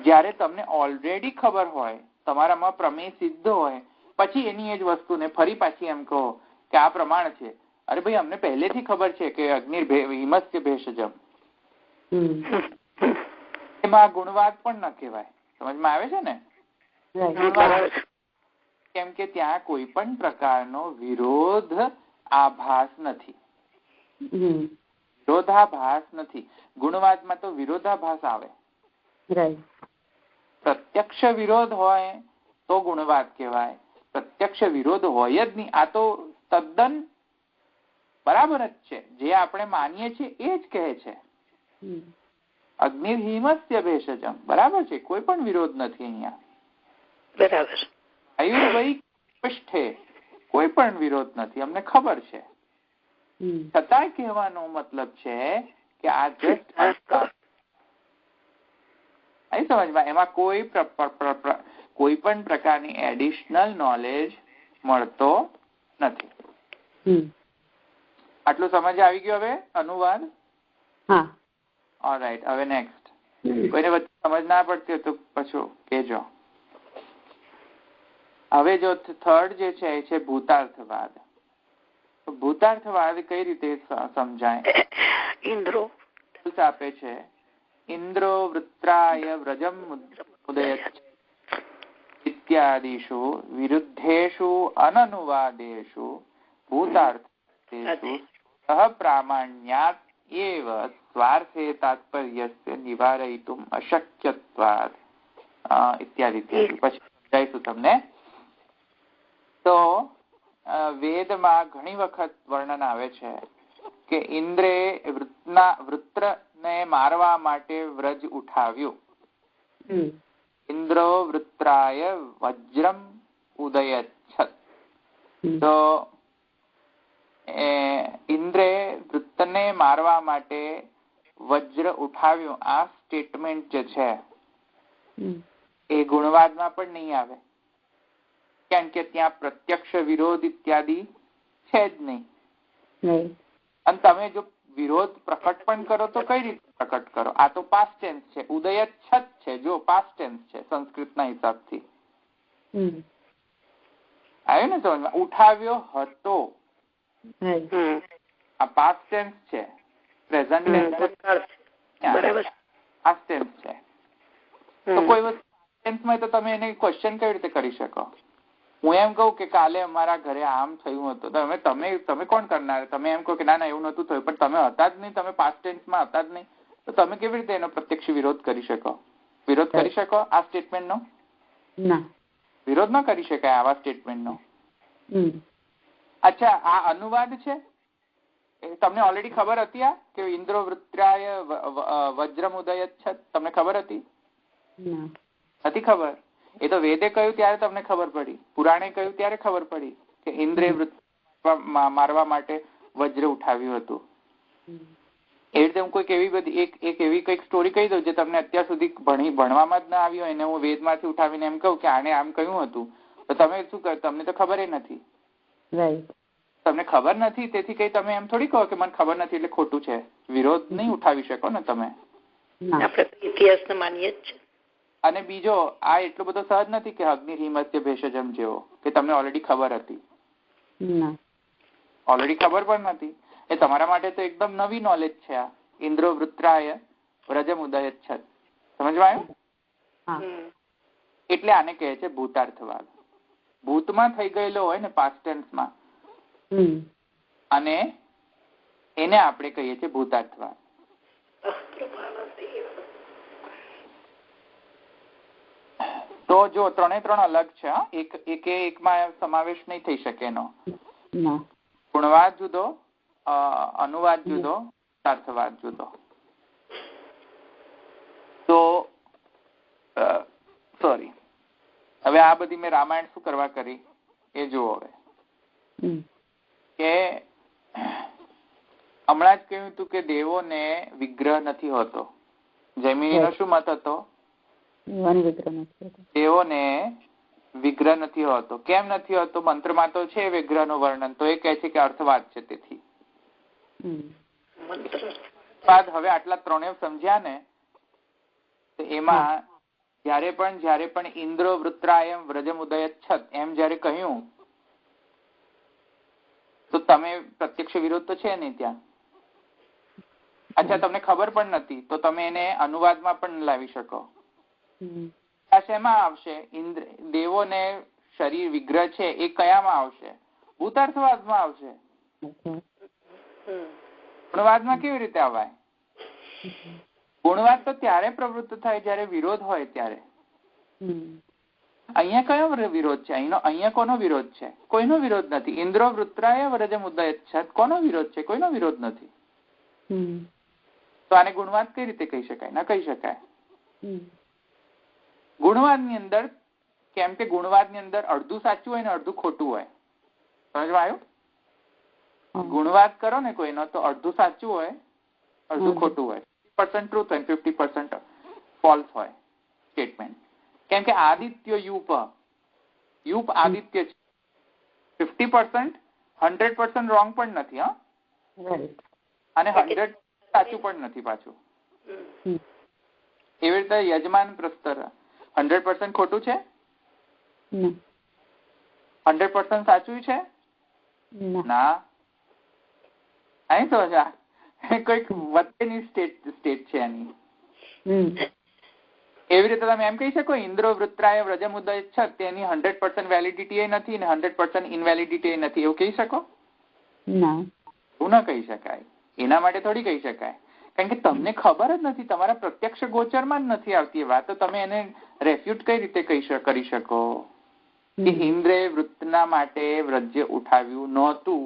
જયારે તમને ઓલરેડી ખબર હોય, તમારામાં પ્રમેય સિદ્ધ હોય, પછી એની એ જ વસ્તુને ફરી પાછી એમ કહો કે આ પ્રમાણ છે. અરે ભાઈ, અમને પહેલેથી ખબર છે કે હિમસ્ય ભેષજમ. એમાં ગુણવાદ પણ ન કહેવાય. સમજમાં આવે છે ને? કેમ કે ત્યાં કોઈ પણ પ્રકારનો વિરોધ આભાસ નથી. વિરોધાભાસ નથી. ગુણવાદમાં તો વિરોધાભાસ આવે. પ્રત્યક્ષ વિરોધ હોય તો ગુણવાદ કહેવાય. પ્રત્યક્ષ વિરોધ હોય જ નહીં. આ તો તદ્દન બરાબર જ છે. જે આપણે માનીએ છીએ એ જ કહે છે. અગ્નિર્હિમસ્ય ભેષજમ. બરાબર છે, કોઈ પણ વિરોધ નથી અહીંયા. બરાબર. આયુર્વૈ પૃષ્ઠે કોઈ પણ વિરોધ નથી, અમને ખબર છે. છતાંય કહેવાનો મતલબ છે કે આ જસ્ટ અહીં સમજમાં, એમાં કોઈ પણ પ્રકારની એડિશનલ નોલેજ મળતો નથી. આટલું સમજ આવી ગયું? હવે અનુવાદ. ઓલરાઈટ. હવે નેક્સ્ટ. કોઈને વચ્ચે સમજ ના પડતી હોય તો પછી કહેજો. હવે જો થર્ડ જે છે એ છે ભૂતાર્થવાદ. ભૂતાર્થવાદ કઈ રીતે સમજાય? ઇન્દ્રો આપે છે ઇન્દ્રો વૃત્રાય વ્રજમ ઉદયત ઇત્યાદિષુ વિરુદ્ધેષુ અનનુવાદેષુ ભૂતાર્થેષુ સહ પ્રામાણ્યાત એવ સ્વાર્થે તાત્પર્યસ્ય નિવારયિતુમ અશક્યત્વાદ ઇત્યાદિ. પછી સમજાઈશું તમને. તો વેદમાં ઘણી વખત વર્ણન આવે છે કે ઇન્દ્રે વૃત્રને મારવા માટે વ્રજ ઉઠાવ્યું. ઇન્દ્રો વૃત્રાય વજ્રમ ઉદયચ્છત. તો ઇન્દ્રે વૃત્તને મારવા માટે વજ્ર ઉઠાવ્યું. આ સ્ટેટમેન્ટ જે છે એ ગુણવાદમાં પણ નહીં આવે, કેમ કે ત્યાં પ્રત્યક્ષ વિરોધ ઇત્યાદિ છે જ નહીં. અને તમે જો વિરોધ પ્રકટ પણ કરો તો કઈ રીતે પ્રકટ કરો? આ તો પાસ્ટ ટેન્સ છે. ઉદયચ્છત છે, જો પાસ્ટ ટેન્સ છે સંસ્કૃતના હિસાબથી. આવ્યું ને સમજમાં? ઉઠાવ્યો હતો, આ પાસ્ટ ટેન્સ છે. પ્રેઝન્ટ ટેન્સ પાસ્ટ ટેન્સ છે. તો કોઈ વસ્તુ ટેન્સમાં તો તમે એને ક્વેશ્ચન કેવી રીતે કરી શકો? હું એમ કહું કે કાલે અમારા ઘરે આમ થયું હતું, તમે કોણ કરનાર? તમે એમ કહો કે ના એવું નતું થયું, પણ તમે હતા જ નહીં, તમે પાસ્ટ ટેન્સમાં હતા જ નહીં, તો તમે કેવી રીતે એનો પ્રત્યક્ષ વિરોધ કરી શકો? વિરોધ કરી શકો આ સ્ટેટમેન્ટનો? વિરોધ ન કરી શકાય આવા સ્ટેટમેન્ટનો. અચ્છા, આ અનુવાદ છે. તમને ઓલરેડી ખબર હતી આ કે ઇન્દ્રો વૃત્રાય વજ્રમ ઉદયચ્છત? તમને ખબર હતી? નથી ખબર? એ તો વેદે કહ્યું ત્યારે તમને ખબર પડી, પુરાણે કહ્યું ત્યારે ખબર પડી કે ઇન્દ્રે મારવા માટે વજ્ર ઉઠાવ્યું હતું. એ રીતે હું કોઈક એવી બધી એક એવી કઈક સ્ટોરી કહી દઉં જે તમને અત્યાર સુધી ભણવામાં જ ના આવી હોય, એને હું વેદમાંથી ઉઠાવીને એમ કહું કે આને આમ કહ્યું હતું, તો તમે શું કહો? તમને તો ખબર નથી. તમને ખબર નથી, તેથી કઈ તમે એમ થોડી કહો કે મને ખબર નથી એટલે ખોટું છે. વિરોધ નહીં ઉઠાવી શકો ને તમે. આપણે ઇતિહાસને માનીએ જ છે. અને બીજો, આ એટલો બધો સહજ નથી કે અગ્નિહિમસ્ય ભેષજમ જેવો કે તમને ઓલરેડી ખબર હતી. ઓલરેડી ખબર પણ નથી. એ તમારા માટે તો એકદમ નવી નોલેજ છે. આ ઇન્દ્રો વૃત્રાય વ્રજમ ઉદયચ્છત. સમજવા આવ્યું? એટલે આને કહે છે ભૂતાર્થવાદ. ભૂતમાં થઈ ગયેલો હોય ને પાસ્ટ ટેન્સમાં, અને એને આપણે કહીએ છીએ ભૂતાર્થવાદ. તો જો ત્રણે ત્રણ અલગ છે. એકમાં સમાવેશ નહીં થઈ શકે એનો. ગુણવાદ જુદો, અનુવાદ જુદો, અર્થવાદ જુદો. તો સોરી, હવે આ બધી મેં રામાયણ શું કરવા કરી એ જુઓ. હવે કે હમણાં જ કહ્યું હતું કે દેવોને વિગ્રહ નથી હોતો. જૈમિનીનો શું મત હતો? દેવોને વિગ્રહ નથી હોતો. કેમ નથી હોતો? મંત્રમાં તો છે વિગ્રહનું વર્ણન, તો એ કહે છે કે અર્થવાદ છે. તેથી હવે આટલા ત્રણે સમજ્યા ને, તો એમાં જયારે પણ ઇન્દ્રો વૃત્રાયમ વ્રજમુદયચ્છત એમ જયારે કહ્યું, તો તમે પ્રત્યક્ષ વિરોધ તો છે નહીં ત્યાં. અચ્છા, તમને ખબર પણ નથી તો તમે એને અનુવાદમાં પણ લાવી શકો. શેમાં આવશે? દેવોને શરીર વિગ્રહ છે એ કયામાં આવશે? ભૂતાર્થવાદમાં આવશે. ગુણવાદમાં કેવી રીતે આવાય? ગુણવાદ તો ત્યારે પ્રવૃત્ત થાય જયારે વિરોધ હોય ત્યારે. અહીંયા કયો વિરોધ છે? અહીંયા કોનો વિરોધ છે? કોઈનો વિરોધ નથી. ઇન્દ્રો વૃત્રાય વ્રજમુદયચ્છત, કોનો વિરોધ છે? કોઈનો વિરોધ નથી. તો આને ગુણવાદ કઈ રીતે કહી શકાય? ના કહી શકાય. ગુણવાદની અંદર, કેમ કે ગુણવાદની અંદર અડધું સાચું હોય ને અડધું ખોટું હોય. સમજમાં આવ્યું? ગુણવાદ કરો ને કોઈનો તો અડધું સાચું હોય અડધું ખોટું હોય. 50% ટ્રુથ હોય 50% ફોલ્સ હોય સ્ટેટમેન્ટ. કેમ કે આદિત્ય યુપ આદિત્ય છે. 50% 100% રોંગ પણ નથી, હા, અને 100 સાચું પણ નથી પાછું. એવી રીતે યજમાન પ્રસ્તર 100% ખોટું છે, 100% સાચું છે ના. અહીં તો કોઈક વચ્ચેની સ્ટેટ છે એની. એવી રીતે તમે એમ કહી શકો ઇન્દ્રો વૃત્રાય વ્રજમુદયચ્છત તેની 100% વેલિડિટી એ નથી ને 100% ઇનવેલિડિટી એ નથી, એવું કહી શકો? એવું ના કહી શકાય. એના માટે થોડી કહી શકાય, કારણ કે તમને ખબર જ નથી, તમારા પ્રત્યક્ષ ગોચરમાં જ નથી આવતી એ વાત, તો તમે એને રેફ્યુટ કઈ રીતે કરી શકો કે ઇન્દ્રે વૃત્તના માટે વ્રજ ઉઠાવ્યું નહોતું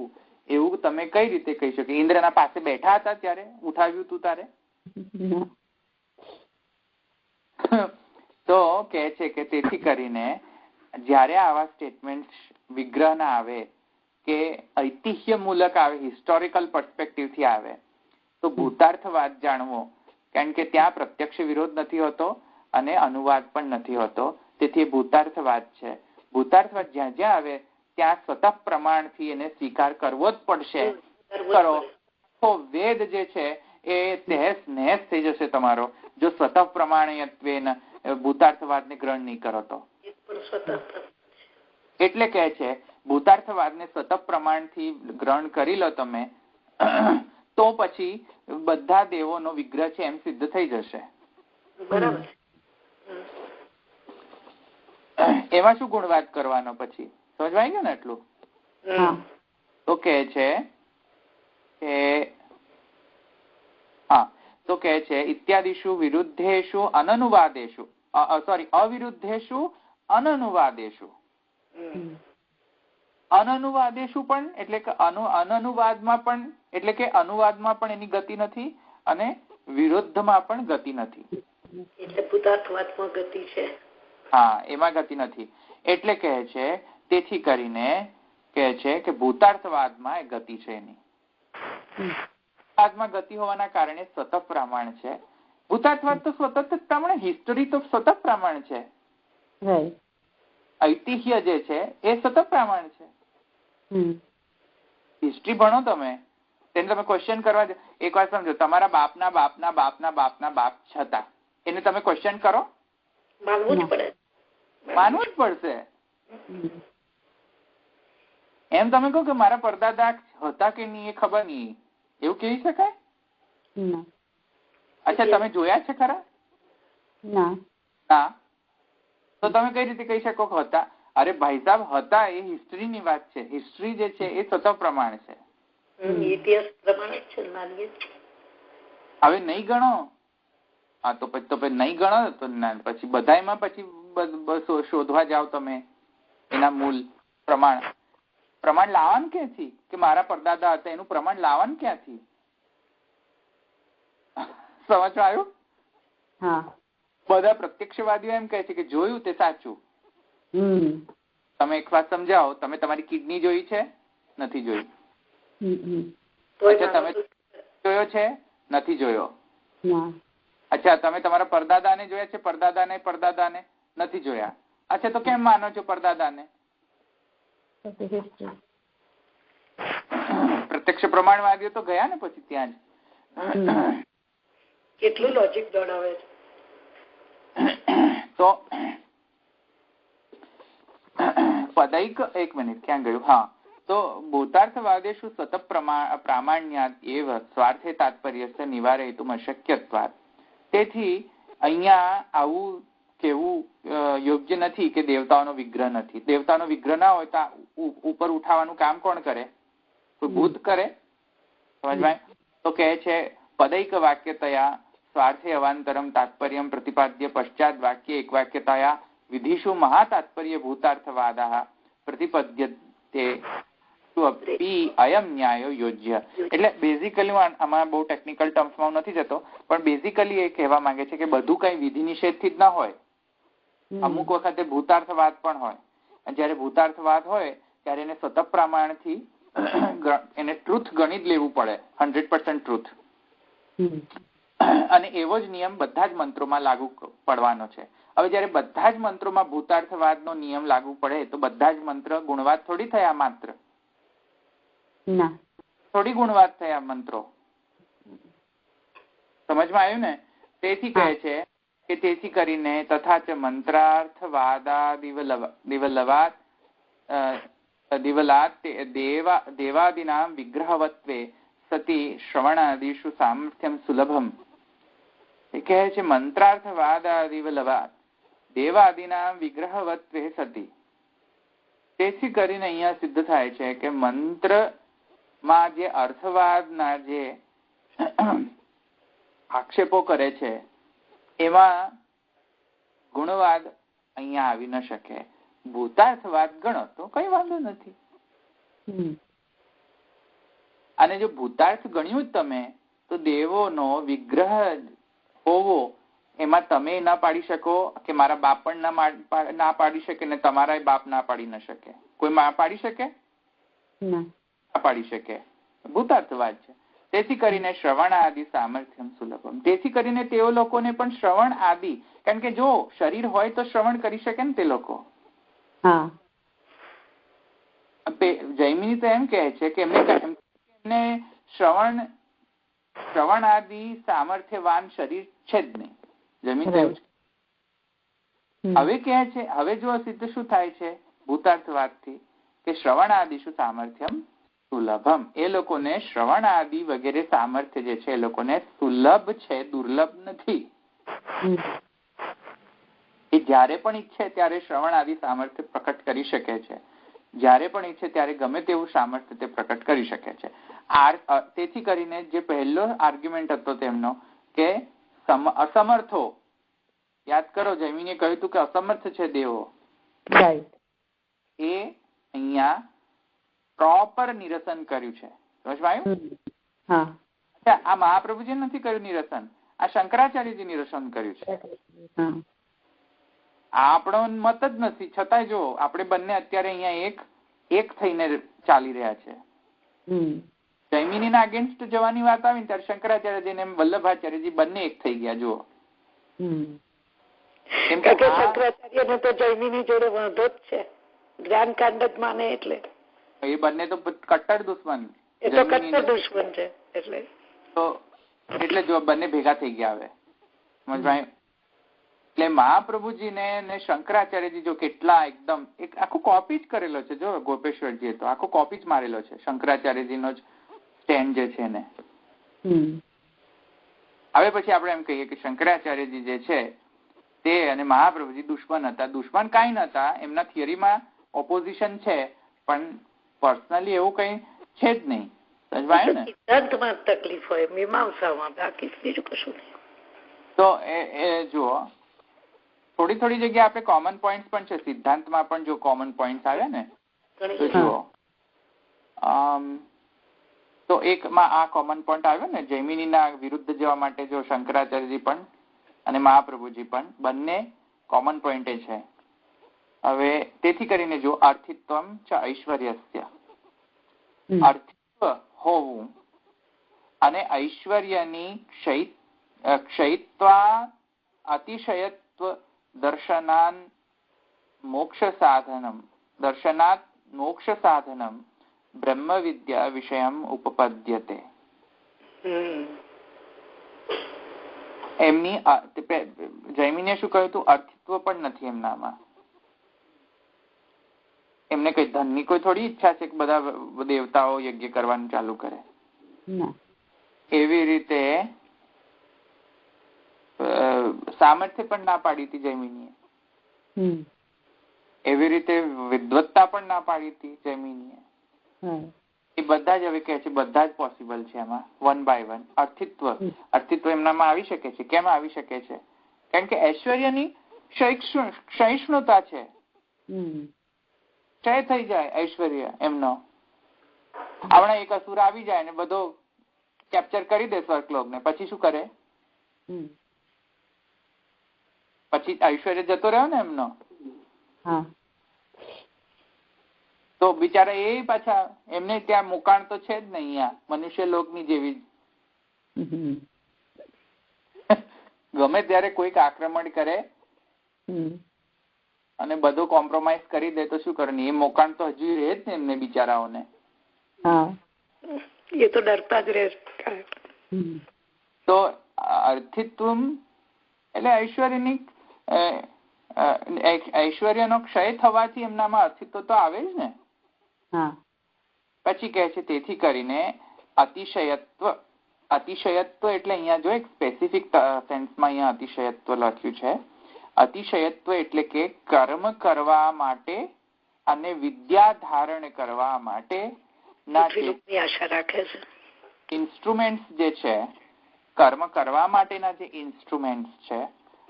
એવું તમે કઈ રીતે કહી શકો? ઇન્દ્રના પાસે બેઠા હતા ત્યારે ઉઠાવ્યું તું તારે? તો કે છે કે તેથી કરીને જયારે આવા સ્ટેટમેન્ટ વિગ્રહ ના આવે કે ઐતિહ્ય મૂલક આવે, હિસ્ટોરિકલ પર્સ્પેક્ટિવ થી આવે, તો ભૂતાર્થવાદ જાણવો, કારણ કે ત્યાં પ્રત્યક્ષ વિરોધ નથી હોતો અને અનુવાદ પણ નથી હોતો. તેથી ભૂતાર્થવાદ છે. ભૂતાર્થવાદ જ્યાં જ્યાં આવે ત્યાં સ્વતઃ પ્રમાણથી એને સ્વીકાર કરવો જ પડશે. કરો તો વેદ જે છે એ તહેસ નહેસ થઈ જશે તમારો, જો સ્વતઃ પ્રમાણ્યત્વેન ભૂતાર્થવાદને ગ્રહણ નહીં કરો તો. એટલે કહે છે ભૂતાર્થવાદને સ્વતઃ પ્રમાણથી ગ્રહણ કરી લો તમે, તો પછી બધા દેવોનો વિગ્રહ છે એમ સિદ્ધ થઈ જશે. બરાબર. એમાં શું ગુણવાદ કરવાનો? પછી સમજવાય ગયું ને એટલું? તો કે છે કે તો કહે છે ઇત્યાદિષુ વિરુદ્ધેષુ અનનુવાદેષુ અવિરુદ્ધેષુ અનનુવાદેષુ. અનનુવાદેષુ પણ એટલે કે અનનુવાદમાં પણ એટલે કે અનુવાદમાં પણ એની ગતિ નથી અને વિરુદ્ધમાં પણ ગતિ નથી. એટલે ભૂતાર્થવાદમાં ગતિ છે. હા, એમાં ગતિ નથી. એટલે કહે છે તેથી કરીને કહે છે કે ભૂતાર્થવાદમાં ગતિ છે એની. ભૂતાર્થવાદમાં ગતિ હોવાના કારણે સ્વતઃ પ્રમાણ છે. ભૂતાર્થવાદ તો સ્વતઃ પ્રમાણ, હિસ્ટરી તો સ્વતઃ પ્રમાણ છે. ઐતિહ્ય જે છે એ સ્વતઃ પ્રમાણ છે. હિસ્ટ્રી ભણો તમે, તેને તમે ક્વેશ્ચન કરવા, એક વાર સમજો, તમારા બાપના બાપના બાપના બાપના બાપ હતા, એને તમે ક્વેશ્ચન કરો? માનવું જ પડે. માનવું જ પડશે. એમ તમે કહો કે મારા પરદાદા હતા કે નહીં એ ખબર નહીં, એવું કહી શકાય? અચ્છા, તમે જોયા છે ખરા? ના. તો તમે કઈ રીતે કહી શકો કે હતા? અરે ભાઈ સાહેબ, હતા એ હિસ્ટ્રીની વાત છે. હિસ્ટ્રી જે છે એ સ્વતઃ પ્રમાણ છે. ઇતિહાસ પ્રમાણે છે. હવે નહીં ગણો, હા તો પછી નહીં ગણો તો પછી બધામાં પછી શોધવા જાવ તમે એના મૂળ પ્રમાણ. પ્રમાણ લાવવાનું ક્યાંથી કે મારા પરદાદા હતા એનું પ્રમાણ લાવવાનું ક્યાંથી? સમજ આવ્યું? બધા પ્રત્યક્ષવાદીઓ એમ કહે છે કે જોયું તે સાચું. તમે એક વાત સમજાવો, તમે તમારી કિડની જોઈ છે? નથી જોઈ. અચ્છા, તમે જોયો છે? નથી જોયો. અચ્છા, તમે તમારા પરદાદાને જોયા છે? પરદાદાને નથી જોયા. અચ્છા, તો કેમ માનો છો પરદાદાને? પ્રત્યક્ષ પ્રમાણવાદીઓ તો ગયા ને પછી ત્યાં જ. કેટલું લોજિક દોડાવે છે. તો પદૈક, એક મિનિટ, ક્યાં ગયું? હા, તો ભૂતાર્થવાદેષુ સતત પ્રામાણ્યાદ એવ સ્વાર્થે તાત્પર્યસ્ય નિવારયિતુમ અશક્યત્વાत्. તેથી અહીંયા આવું કેવું યોગ્ય નથી કે દેવતાઓનો વિગ્રહ નથી. દેવતાનો વિગ્રહ ના હોય તો ઉપર ઉઠાવવાનું કામ કોણ કરે? કોઈ ભૂત કરે? સમજવાય? તો કહે છે પદૈક વાક્યતયા સ્વાર્થે અવાંતરમ તાત્પર્યમ પ્રતિપાદ્ય પશ્ચાત વાક્ય એક વાક્યતયા વિધિષુ મહાતાત્પર્ય ભૂતાર્થવાદાઃ પ્રતિપદ્યતે અયમ ન્યાયો યોજ્ય. એટલે બેઝિકલી આમાં બહુ ટેકનિકલ ટર્મ્સમાં નથી જતો, પણ બેઝિકલી એ કહેવા માંગે છે કે બધું કઈ વિધિ નિષેધથી જ ના હોય. અમુક વખતે ભૂતાર્થવાદ પણ હોય. અને જયારે ભૂતાર્થવાદ હોય ત્યારે એને સતત પ્રમાણથી એને ટ્રુથ ગણી જ લેવું પડે, 100% ટ્રુથ. અને એવો જ નિયમ બધા જ મંત્રોમાં લાગુ પડવાનો છે. હવે જયારે બધા જ મંત્રોમાં ભૂતાર્થવાદનો નિયમ લાગુ પડે તો બધા જ મંત્ર ગુણવાદ થોડી થયા? માત્ર થોડી ગુણવાદ થયા મંત્રો. સમજમાં આવ્યું ને? તેથી કહે છે કે તેથી કરીને તથા ચ મંત્રાર્થવાદાદિવલવાત દેવાદિનામ વિગ્રહવત્વે સતી શ્રવણાદિષુ સામર્થ્યમ સુલભમ. એ કહે છે મંત્રાર્થવાદાદિવલવાત દેવાદિનામ વિગ્રહવત્વે સતી. તેથી કરીને અહીંયા સિદ્ધ થાય છે કે મંત્રમાં જે અર્થવાદના જે આક્ષેપો કરે છે એમાં ગુણવાદ અહીંયા આવી ન શકે. ભૂતાર્થવાદ ગણો તો કઈ વાંધો નથી. અને જો ભૂતાર્થ ગણ્યું જ તમે તો દેવોનો વિગ્રહ હોવો એમાં તમે ના પાડી શકો કે મારા બાપ પણ ના પાડી શકે ને તમારા બાપ ના પાડી ન શકે. કોઈ પાડી શકે? ના પાડી શકે. ભૂતાર્થવાદ છે. તેથી કરીને શ્રવણ આદિ સામર્થ્યમ સુલભમ. તેથી કરીને તેઓ લોકોને પણ શ્રવણ આદિ, કારણ કે જો શરીર હોય તો શ્રવણ કરી શકે ને તે લોકો. જૈમિની તો એમ કહે છે કે એમને શ્રવણ આદિ સામર્થ્યવાન શરીર છે જ નહીં. જમીન તો હવે કહે છે, હવે જો સિદ્ધ શું થાય છે ભૂતાર્થવાદથી કે શ્રવણ આદિશુ સામર્થ્યમ સુલભમ. એ લોકોને શ્રવણ આદિ વગેરે સામર્થ્ય જે છે એ લોકોને સુલભ છે, દુર્લભ નથી. એ જ્યારે પણ ઈચ્છે ત્યારે શ્રવણ આદિ સામર્થ્ય પ્રકટ કરી શકે છે. જ્યારે પણ ઈચ્છે ત્યારે ગમે તેવું સામર્થ્ય તે પ્રકટ કરી શકે છે. તેથી કરીને જે પહેલો આર્ગ્યુમેન્ટ હતો તેમનો કે અસમર્થો, યાદ કરો જૈમિને કહ્યું હતું કે અસમર્થ છે દેવો, એ અહીંયા પ્રોપર નિરસન કર્યું છે. સમજવાયું? આ મહાપ્રભુજી નથી કર્યું નિરસન, આ શંકરાચાર્યજી નિરસન કર્યું છે. આપણો મત જ નથી, છતાંય જો આપણે બંને અત્યારે અહીંયા એક થઈને ચાલી રહ્યા છે. જૈમિનીના અગેન્સ્ટ જવાની વાત આવી ત્યારે શંકરાચાર્યજી ને વલ્લભાચાર્યજી બંને એક થઈ ગયા. જુઓ, શંકરાચાર્યને તો જૈમિની જોડે વાંધો જ છે, જ્ઞાનકાંડ જ માને એટલે એ બંને તો કટ્ટર દુશ્મન, એ તો કટ્ટર દુશ્મન છે. એટલે જો બંને ભેગા થઈ ગયા. હવે સમજવાય? એટલે મહાપ્રભુજીને ને શંકરાચાર્યજી જો કેટલા એકદમ એક આખો કોપી જ કરેલો છે. જો ગોપેશ્વરજીએ તો આખો કોપી જ મારેલો છે શંકરાચાર્યજીનો જ સ્ટેન્ડ જે છે ને. હવે પછી આપણે એમ કહીએ કે શંકરાચાર્યજી જે છે તે અને મહાપ્રભુજી દુશ્મન હતા. દુશ્મન કાંઈ નતા, એમના થિયરીમાં ઓપોઝિશન છે પણ પર્સનલી એવું કઈ છે જ નહીં. સમજવાયું ને? સિદ્ધાંતમાં તકલીફ હોય, મીમાંસામાં, બાકી બીજું કશું નહીં. તો એ જુઓ, થોડી જગ્યા આપણે કોમન પોઈન્ટ્સ પણ છે સિદ્ધાંતમાં પણ. જો કોમન પોઈન્ટ્સ આવે ને તો જુઓ, તો એકમાં આ કોમન પોઈન્ટ આવ્યો ને, જૈમિનીના વિરુદ્ધ જવા માટે જો શંકરાચાર્યજી પણ અને મહાપ્રભુજી પણ બંને કોમન પોઈન્ટ છે. હવે તેથી કરીને જો અર્થિત્વમ ચ ઐશ્વર્યસ્ય, અર્થિત્વ હોવું અને ઐશ્વર્યની ક્ષયિત્વા અતિશયત્વ દર્શનાત મોક્ષ સાધનમ બ્રહ્મ વિદ્યા વિષયમ ઉપપદ્યતે. એમની જૈમિને શું કહ્યું હતું? અર્થિત્વ પણ નથી એમનામાં. એમને કઈ ધનની કોઈ થોડી ઈચ્છા છે કે બધા દેવતાઓ યજ્ઞ કરવાનું ચાલુ કરે. એવી રીતે સામર્થ્ય પણ ના પાડી હતી જૈમિનીએ. એવી રીતે વિદ્વત્તા પણ ના પાડી હતી જૈમિનીએ. એ બધા જ હવે કહે છે બધા જ પોસિબલ છે એમાં, વન બાય વન. અર્થિત્વ એમનામાં આવી શકે છે. કેમ આવી શકે છે? કારણ કે ઐશ્વર્યની સહિષ્ણુતા છે. ક્ષય થઈ જાય ઐશ્વર્ય એમનો. હમણાં એક અસુર આવી જાય ને બધો કેપ્ચર કરી દે સ્વર્ગલોક ને, પછી શું કરે? પછી ઐશ્વર્ય જતો રહ્યો ને એમનો. તો બિચારા એ પાછા એમને ત્યાં મુકાણ તો છે જ નહીં અહીંયા મનુષ્ય લોકની જેવી. ગમે ત્યારે કોઈક આક્રમણ કરે અને બધું કોમ્પ્રોમાઇઝ કરી દે તો શું કરે? એ મોકાણ તો હજુ રહે જ ને એમને બિચારાઓને. એ તો ડરતા જ રહે. તો અર્થિત્વ એટલે ઐશ્વર્યનો ક્ષય થવાથી એમનામાં અર્થિત્વ તો આવે જ ને. પછી કહે છે તેથી કરીને અતિશયત્વ એટલે અહીંયા જો એક સ્પેસિફિક સેન્સમાં અહીંયા અતિશયત્વ લખ્યું છે. અતિશયત્વ એટલે કે કર્મ કરવા માટે અને વિદ્યા ધારણ કરવા માટે આશા રાખે છે. ઇન્સ્ટ્રુમેન્ટ્સ જે છે, કર્મ કરવા માટેના જે ઇન્સ્ટ્રુમેન્ટ્સ છે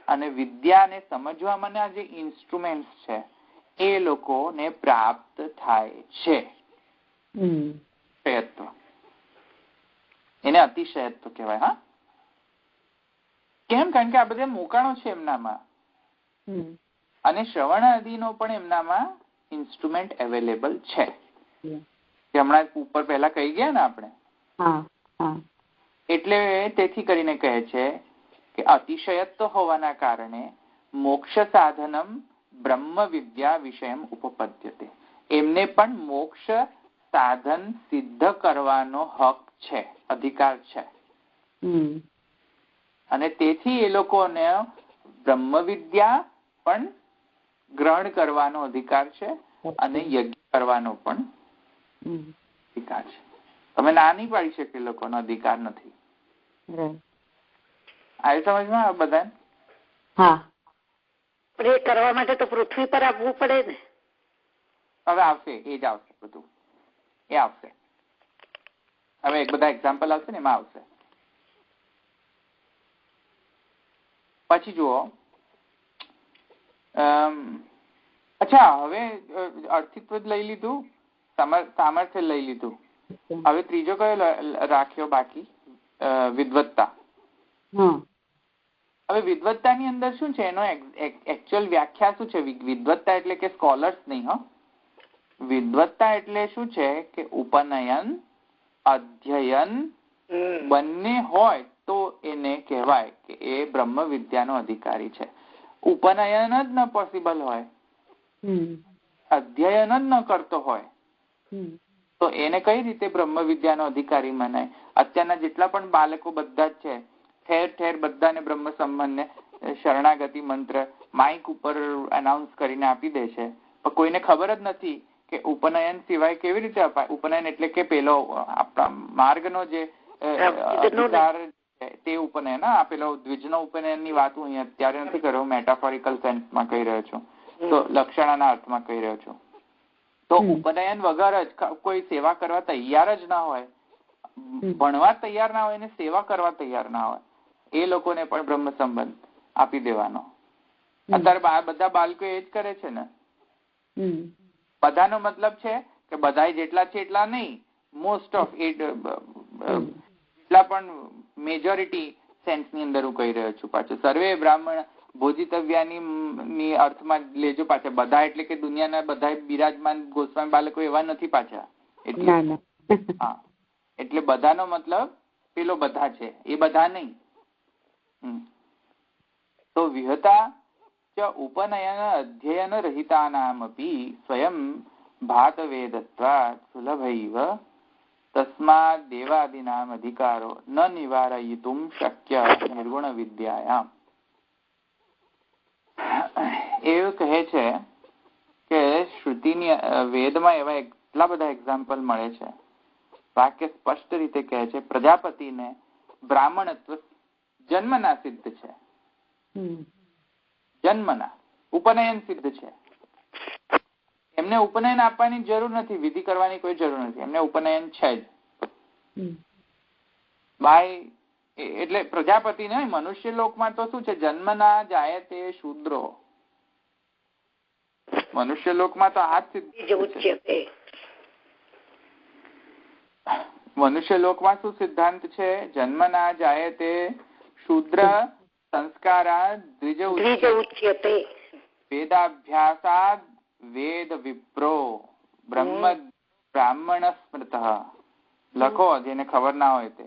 અને વિદ્યાને સમજવાના જે ઇન્સ્ટ્રુમેન્ટ્સ છે એ લોકોને પ્રાપ્ત થાય છે. ક્ષયત્વ એને અતિશયત્વ કહેવાય. હા, કેમ? કારણ કે આ બધા મોકાણો છે એમનામાં અને શ્રવણ આદિનો પણ એમનામાં ઇન્સ્ટ્રુમેન્ટ અવેલેબલ છે. હમણાં ઉપર પહેલા કહી ગયા ને આપણે. એટલે તેથી કરીને કહે છે કે અતિશયત્વ હોવાના કારણે મોક્ષ સાધનમ બ્રહ્મ વિદ્યા વિષયમ ઉપપદ્યતે. એમને પણ મોક્ષ સાધન સિદ્ધ કરવાનો હક છે, અધિકાર છે. અને તેથી એ લોકોને બ્રહ્મ વિદ્યા પણ ગ્રહણ કરવાનો અધિકાર છે અને યજ્ઞ કરવાનો પણ અધિકાર છે. તમે ના નહીં પાડી શકે લોકોનો અધિકાર નથી. આવી સમજમાં આ બધા? પણ એ કરવા માટે તો પૃથ્વી પર આવવું પડે ને. હવે આવશે, એ જ આવશે, બધું એ આવશે. હવે એક બધા એક્ઝામ્પલ આવશે ને એમાં આવશે. પછી જુઓ, અચ્છા, હવે અર્થિત્વ લઈ લીધું, સામર્થ્ય લઈ લીધું. હવે ત્રીજો કયો રાખ્યો બાકી? વિદ્વત્તા. હવે વિદ્વત્તાની અંદર શું છે? એનો એકચ્યુઅલ વ્યાખ્યા શું છે? વિદ્વત્તા એટલે કે સ્કોલર્સ નહીં. વિદ્વત્તા એટલે શું છે કે ઉપનયન અધ્યયન બંને હોય તો એને કહેવાય કે એ બ્રહ્મ વિદ્યાનો અધિકારી છે. ઉપનયન જ ન પોસિબલ હોય, અધ્યયન જ ન કરતો હોય તો એને કઈ રીતે બ્રહ્મ વિદ્યાનો અધિકારી મનાય? અત્યારના જેટલા પણ બાળકો બધા જ છે, ઠેર ઠેર બધાને બ્રહ્મ સંબંધને શરણાગતિ મંત્ર માઇક ઉપર અનાઉન્સ કરીને આપી દે છે, પણ કોઈને ખબર જ નથી કે ઉપનયન સિવાય કેવી રીતે અપાય. ઉપનયન એટલે કે પેલો આપણા માર્ગનો જે અધિકાર તે ઉપનયન. પેલો દ્વિજનો ઉપનયનની વાત હું અહીંયા અત્યારે નથી કર્યો, મેટાફોરિકલ સેન્સમાં કહી રહ્યો છું, તો લક્ષણાના અર્થમાં કહી રહ્યો છું. તો ઉપનયન વગર જ કોઈ સેવા કરવા તૈયાર જ ના હોય, ભણવા તૈયાર ના હોય ને સેવા કરવા તૈયાર ના હોય, એ લોકોને પણ બ્રહ્મ સંબંધ આપી દેવાનો. અત્યારે બધા બાળકો એ જ કરે છે ને. બધાનો મતલબ છે કે બધા જેટલા છે એટલા નહીં, મોસ્ટ ઓફ ઇટ, જેટલા પણ મેજોરિટી સેન્સની અંદર હું કહી રહ્યો છું. પાછું સર્વે બ્રાહ્મણ ભોજિતવ્યાની અર્થમાં લેજો પાછા. બધા એટલે કે દુનિયાના બધા બિરાજમાન ગોસ્વામી બાળકો એવા નથી પાછા. એટલે હા, એટલે બધાનો મતલબ પેલો બધા છે, એ બધા નહીં. તો વિહતા ચ ઉપનયન અધ્યયન રહિતાનામપી સ્વયં ભાતવેદત્વાत् સુલભૈવ તસ્માદ દેવાદિનામ અધિકારો ન નિવારયિતુમ શક્ય નિર્ગુણ વિદ્યાયામ. એવું કહે છે કે શ્રુતિની વેદમાં એવા એટલા બધા એક્ઝામ્પલ મળે છે. વાક્ય સ્પષ્ટ રીતે કહે છે પ્રજાપતિને બ્રાહ્મણત્વ જન્મના સિદ્ધ છે, જન્મના. ઉપનયન સિદ્ધ છે. એમને ઉપનયન આપવાની જરૂર નથી, વિધિ કરવાની કોઈ જરૂર નથી, એમને ઉપનયન છે જ. બાય એટલે પ્રજાપતિ ને મનુષ્ય લોકમાં તો શું છે, જન્મના જાય તે શૂદ્રો. મનુષ્ય લોકમાં તો આ જ સિદ્ધ. મનુષ્ય લોકમાં શું સિદ્ધાંત છે, જન્મના જાય તે શૂદ્ર સંસ્કારા દ્વિજ ઉચ્યતે વેદાભ્યાસાદ વેદ વિપ્રો બ્રાહ્મણ સ્મૃત. લખો જેને ખબર ના હોય તે.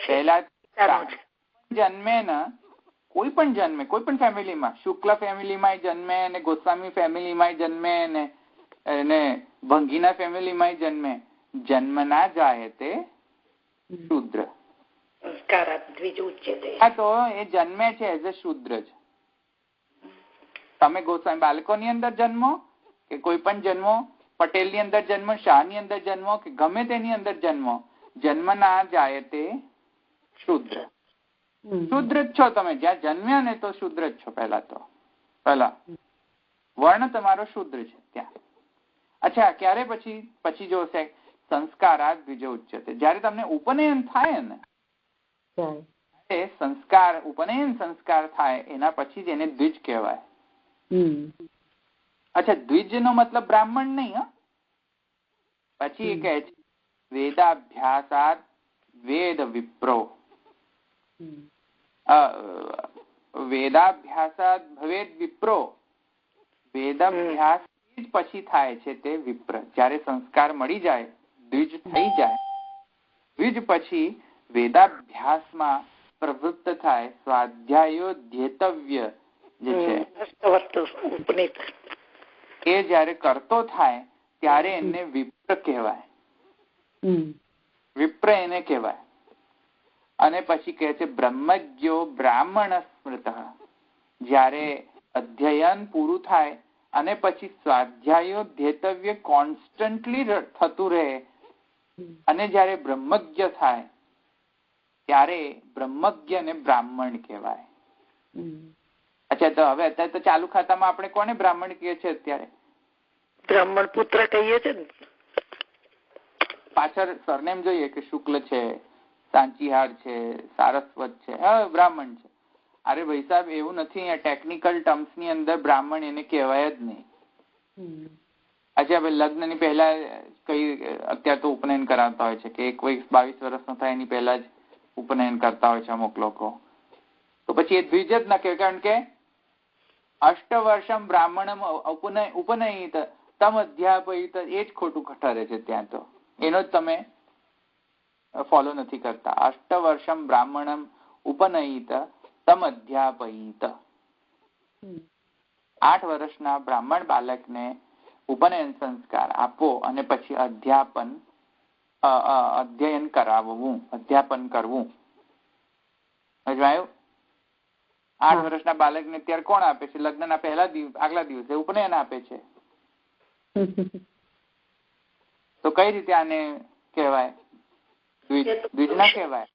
પહેલા જન્મે ને કોઈ પણ જન્મે, કોઈ પણ ફેમિલીમાં, શુક્લ ફેમિલીમાં જન્મે ને ગોસ્વામી ફેમિલીમાં જન્મે ને ભંગીના ફેમિલીમાં જન્મે, જન્મના જાય તે શૂદ્ર. તો એ જન્મે છે એઝ અ શૂદ્ર જ. તમે ગોસ્વામી બાળકોની અંદર જન્મો કે કોઈ પણ જન્મો, પટેલ ની અંદર જન્મો, શાહ ની અંદર જન્મો કે ગમે તેની અંદર જન્મો, જન્મના જાય તે શૂદ્ર. શૂદ્ર જ છો તમે. જ્યાં જન્મ્યા ને તો શૂદ્ર જ છો. પહેલા વર્ણ તમારો શૂદ્ર છે ત્યાં. અચ્છા, ક્યારે પછી જોશે સંસ્કારા દ્વિજ ઉચ્યતે. જયારે તમને ઉપનયન થાય ને, સંસ્કાર, ઉપનયન સંસ્કાર થાય એના પછી જ એને દ્વિજ કહેવાય. અચ્છા, દ્વિજ નો મતલબ બ્રાહ્મણ નહીં. પછી એ કહે છે વેદાભ્યાસાદ વેદ વિપ્રો. વેદાભ્યાસાદ ભવેદ વિપ્રો. વેદાભ્યાસ પછી થાય છે તે વિપ્ર. જયારે સંસ્કાર મળી જાય, દ્વિજ થઈ જાય, દ્વિજ પછી વેદાભ્યાસમાં પ્રવૃત્ત થાય. સ્વાધ્યાયો ધ્યેતવ્ય જે છે એ જયારે કરતો થાય ત્યારે એને વિપ્ર કહેવાય. વિપ્ર એને કહેવાય. અને પછી કહે છે બ્રહ્મજ્ઞો બ્રાહ્મણ સ્મૃત. જયારે અધ્યયન પૂરું થાય અને પછી સ્વાધ્યાયો ધ્યેતવ્ય કોન્સ્ટન્ટલી થતું રહે અને જયારે બ્રહ્મજ્ઞ થાય ત્યારે બ્રહ્મજ્ઞ ને બ્રાહ્મણ કહેવાય. અચ્છા, તો હવે અત્યારે તો ચાલુ ખાતામાં આપણે કોને બ્રાહ્મણ કહીએ છીએ? અત્યારે બ્રાહ્મણ પુત્ર કહીએ છીએ. પાછળ સરનેમ જોઈએ કે શુક્લ છે, સાંચીહાર છે, સારસ્વત છે, હા બ્રાહ્મણ છે. અરે ભાઈ સાહેબ, એવું નથી. અહીંયા ટેકનિકલ ટર્મ્સ ની અંદર બ્રાહ્મણ એને કહેવાય જ નહીં. અચ્છા, ભાઈ લગ્ન ની પહેલા કઈ અત્યારે તો ઉપનયન કરાવતા હોય છે કે 21-22 વર્ષનો થાય એની પહેલા જ ઉપનયન કરતા હોય છે અમુક લોકો. તો પછી એ દ્વિજ જ ના કહેવાય, કારણ કે અષ્ટવર્ષમ બ્રાહ્મણમ ઉપનયિત તમ અધ્યાપયિત, એ જ ખોટું ઠરે છે ત્યાં. તો એનો જ તમે ફોલો નથી કરતા. અષ્ટવર્ષમ બ્રાહ્મણમ ઉપનયિત તમ અધ્યાપયિત. 8 વર્ષના બ્રાહ્મણ બાળકને ઉપનયન સંસ્કાર આપવો અને પછી અધ્યયન કરાવવું, અધ્યાપન કરવું. સમજાયું? 8 વર્ષના બાળકને અત્યારે કોણ આપે છે? લગ્નના આગલા દિવસે ઉપનયન આપે છે. તો કઈ રીતે આને કહેવાય? દ્વિજ ના કહેવાય.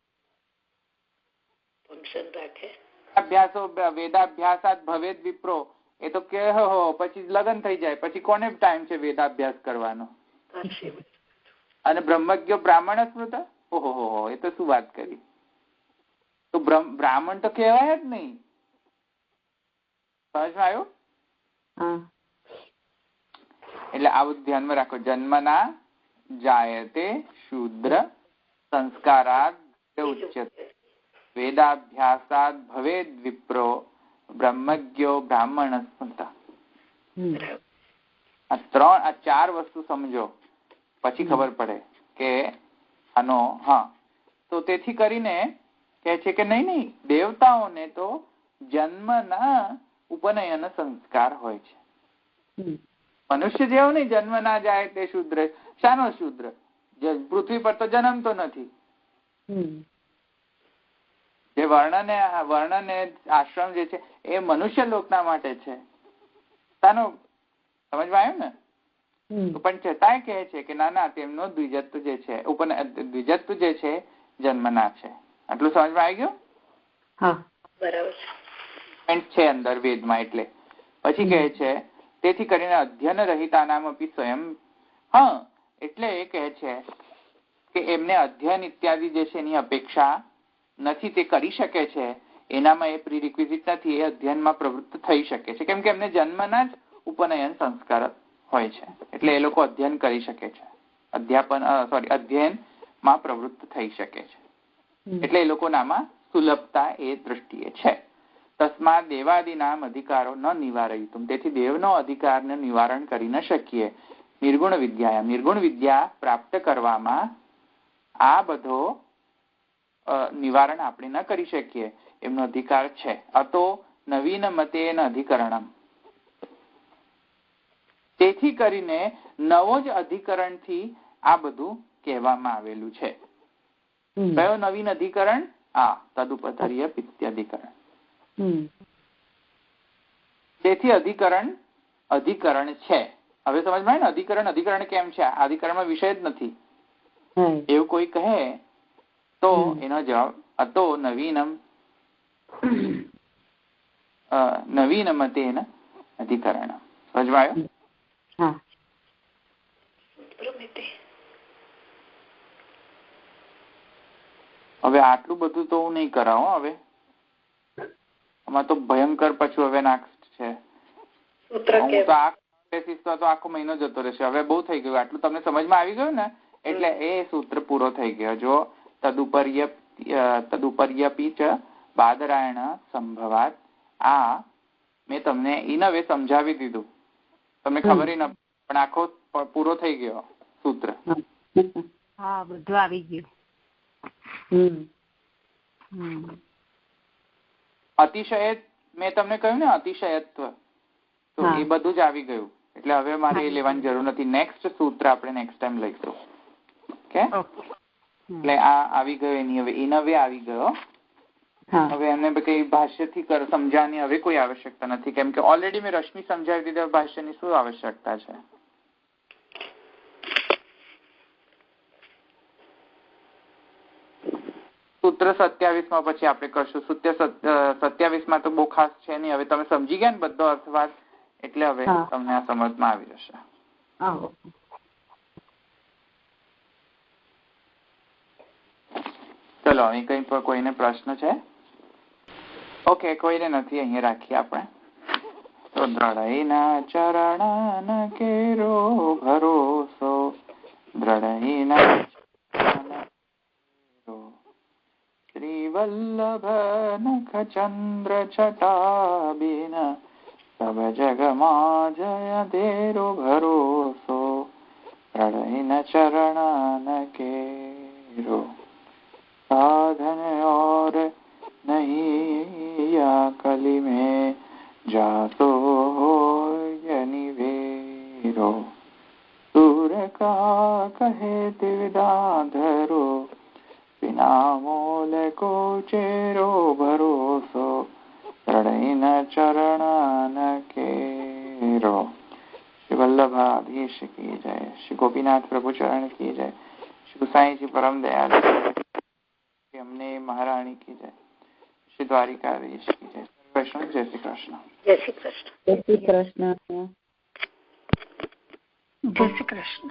વેદાભ્યાસાદ ભવેદ વિપ્રો, એ તો કે પછી લગ્ન થઈ જાય પછી કોને ટાઈમ છે વેદાભ્યાસ કરવાનો? અને બ્રહ્મજ્ઞ બ્રાહ્મણ સ્મૃત, ઓહો, એ તો શું વાત કરી. તો બ્રાહ્મણ તો કહેવાય જ નહીં. સમજમાં આવ્યું? એટલે આ બધું ધ્યાનમાં રાખો. જન્મના જાયતે શૂદ્ર સંસ્કારાદ ઉચ્યતે વેદાભ્યાસાદ ભવેદ વિપ્રો બ્રહ્મજ્ઞો બ્રાહ્મણ સ્મૃતા. આ ચાર વસ્તુ સમજો પછી ખબર પડે કે આનો. હા, તો તેથી કરીને કહે છે કે નહીં, દેવતાઓને તો જન્મના ઉપનયન સંસ્કાર હોય છે. મનુષ્ય જેવો નહીં, જન્મ ના જાય તે શૂદ્ર. શાનો શૂદ્ર? પૃથ્વી પર તો જન્મતો નથી. જે વર્ણ ને આશ્રમ જે છે એ મનુષ્ય લોકના માટે છે. શાનો સમજમાં આવ્યું ને? પણ છતાંય કહે છે કે ના, તેમનો દ્વિજત્વ જે છે દ્વિજત્વ જે છે જન્મના છે. આટલું સમજમાં આવી ગયું? હા, બરાબર છે અંદર વેદમાં. એટલે પછી કહે છે તેથી કરીને અધ્યયન રહિતાનામ અપી સ્વયં. હા, એટલે એ કહે છે કે એમને અધ્યયન ઇત્યાદિ જે છે એની અપેક્ષા નથી, તે કરી શકે છે. એનામાં એ પ્રીરિક્વિઝિટ નથી, એ અધ્યયનમાં પ્રવૃત્ત થઈ શકે છે. કેમ કે એમને જન્મના જ ઉપનયન સંસ્કાર હોય છે, એટલે એ લોકો અધ્યયન કરી શકે છે. અધ્યયનમાં પ્રવૃત્ત થઈ શકે છે. એટલે એ લોકોનામાં સુલભતા એ દ્રષ્ટિએ છે. તસ્માત દેવાદિનામ અધિકારો ન નિવારયિતુમ. તેથી દેવનો અધિકારને નિવારણ કરી ન શકીએ. નિર્ગુણ વિદ્યા, નિર્ગુણ વિદ્યા પ્રાપ્ત કરવામાં આ બધો નિવારણ આપણે ન કરી શકીએ. એમનો અધિકાર છે. અતો નવીન મતેન અધિકરણમ. તેથી કરીને નવો જ અધિકરણથી આ બધું કહેવામાં આવેલું છે. કયો નવીન અધિકરણ? તદુપતર્ય પિત્યાધિકરણ. તેથી અધિકરણ છે. હવે સમજમાં ને? અધિકરણ કેમ છે? અધિકરણમાં વિષય જ નથી એવું કોઈ કહે તો એનો જવાબ અતો નવીન મતેન અધિકરણ. સમજવાયો? હવે આટલું બધું તો હું નહીં કરાવું. હવે આમાં તો ભયંકર પાછું હવે નાખ છે. તો આખો મહિનો જતો રહેશે. હવે બહુ થઈ ગયું. આટલું તમને સમજમાં આવી ગયું ને, એટલે એ સૂત્ર પૂરો થઈ ગયો. જો તદુપર્યપી ચ બાદરાયણ સંભવાત. આ મેં તમને ઇનવે સમજાવી દીધું, તમને ખબર ન, પણ આખો પૂરો થઈ ગયો સૂત્ર. હા, બધું આવી ગયું. અતિશય મેં તમને કહ્યું ને, અતિશયત્વ, તો એ બધું જ આવી ગયું. એટલે હવે મારે એ લેવાની જરૂર નથી. નેક્સ્ટ સૂત્ર આપણે નેક્સ્ટ ટાઈમ લઈશું. ઓકે? એટલે આ આવી ગયો એની હવે ઇનવે આવી ગયો. હવે એમને કઈ ભાષ્યથી સમજાવવાની હવે કોઈ આવશ્યકતા નથી, કેમ કે ઓલરેડી મેં રશ્મિ સમજાવી દીધા. ભાષ્યની શું આવશ્યકતા છે? સૂત્ર 27 પછી આપણે કરશું. 27 તો બહુ ખાસ છે નહીં. હવે તમે સમજી ગયા ને બધો અર્થવાદ, એટલે હવે તમને આ સમજમાં આવી જશે. ચલો, અહીં કઈ પર કોઈને પ્રશ્ન છે? ઓકે, કોઈને નથી. અહીંયા રાખીએ આપણે. તો દ્રઢઈના ચરણ કેરો ભરોસો, દ્રઢઈના શ્રીવલ્લભ નખ ચંદ્ર છટાબીન સબ જગમાં જય તેરો ભરોસો, દ્રઢઈન ચરણ કેરો साधन और नहीं या कली में जातो निवेरो, सूर का कहे दिविदाधरो, बिना मोल को चेरो भरोસો, દ્રઢઈન ચરણ કેરો. શ્રી વલ્લભાધીશ की जय. श्री गोपीनाथ प्रभु चरण की जय. श्री साईं जी परम दयाल हमने महारानी की जय. श्री द्वारिकाधीश की जय. वैष्णव जय श्री कृष्ण. जय श्री कृष्ण. जय श्री कृष्ण. जय श्री कृष्ण.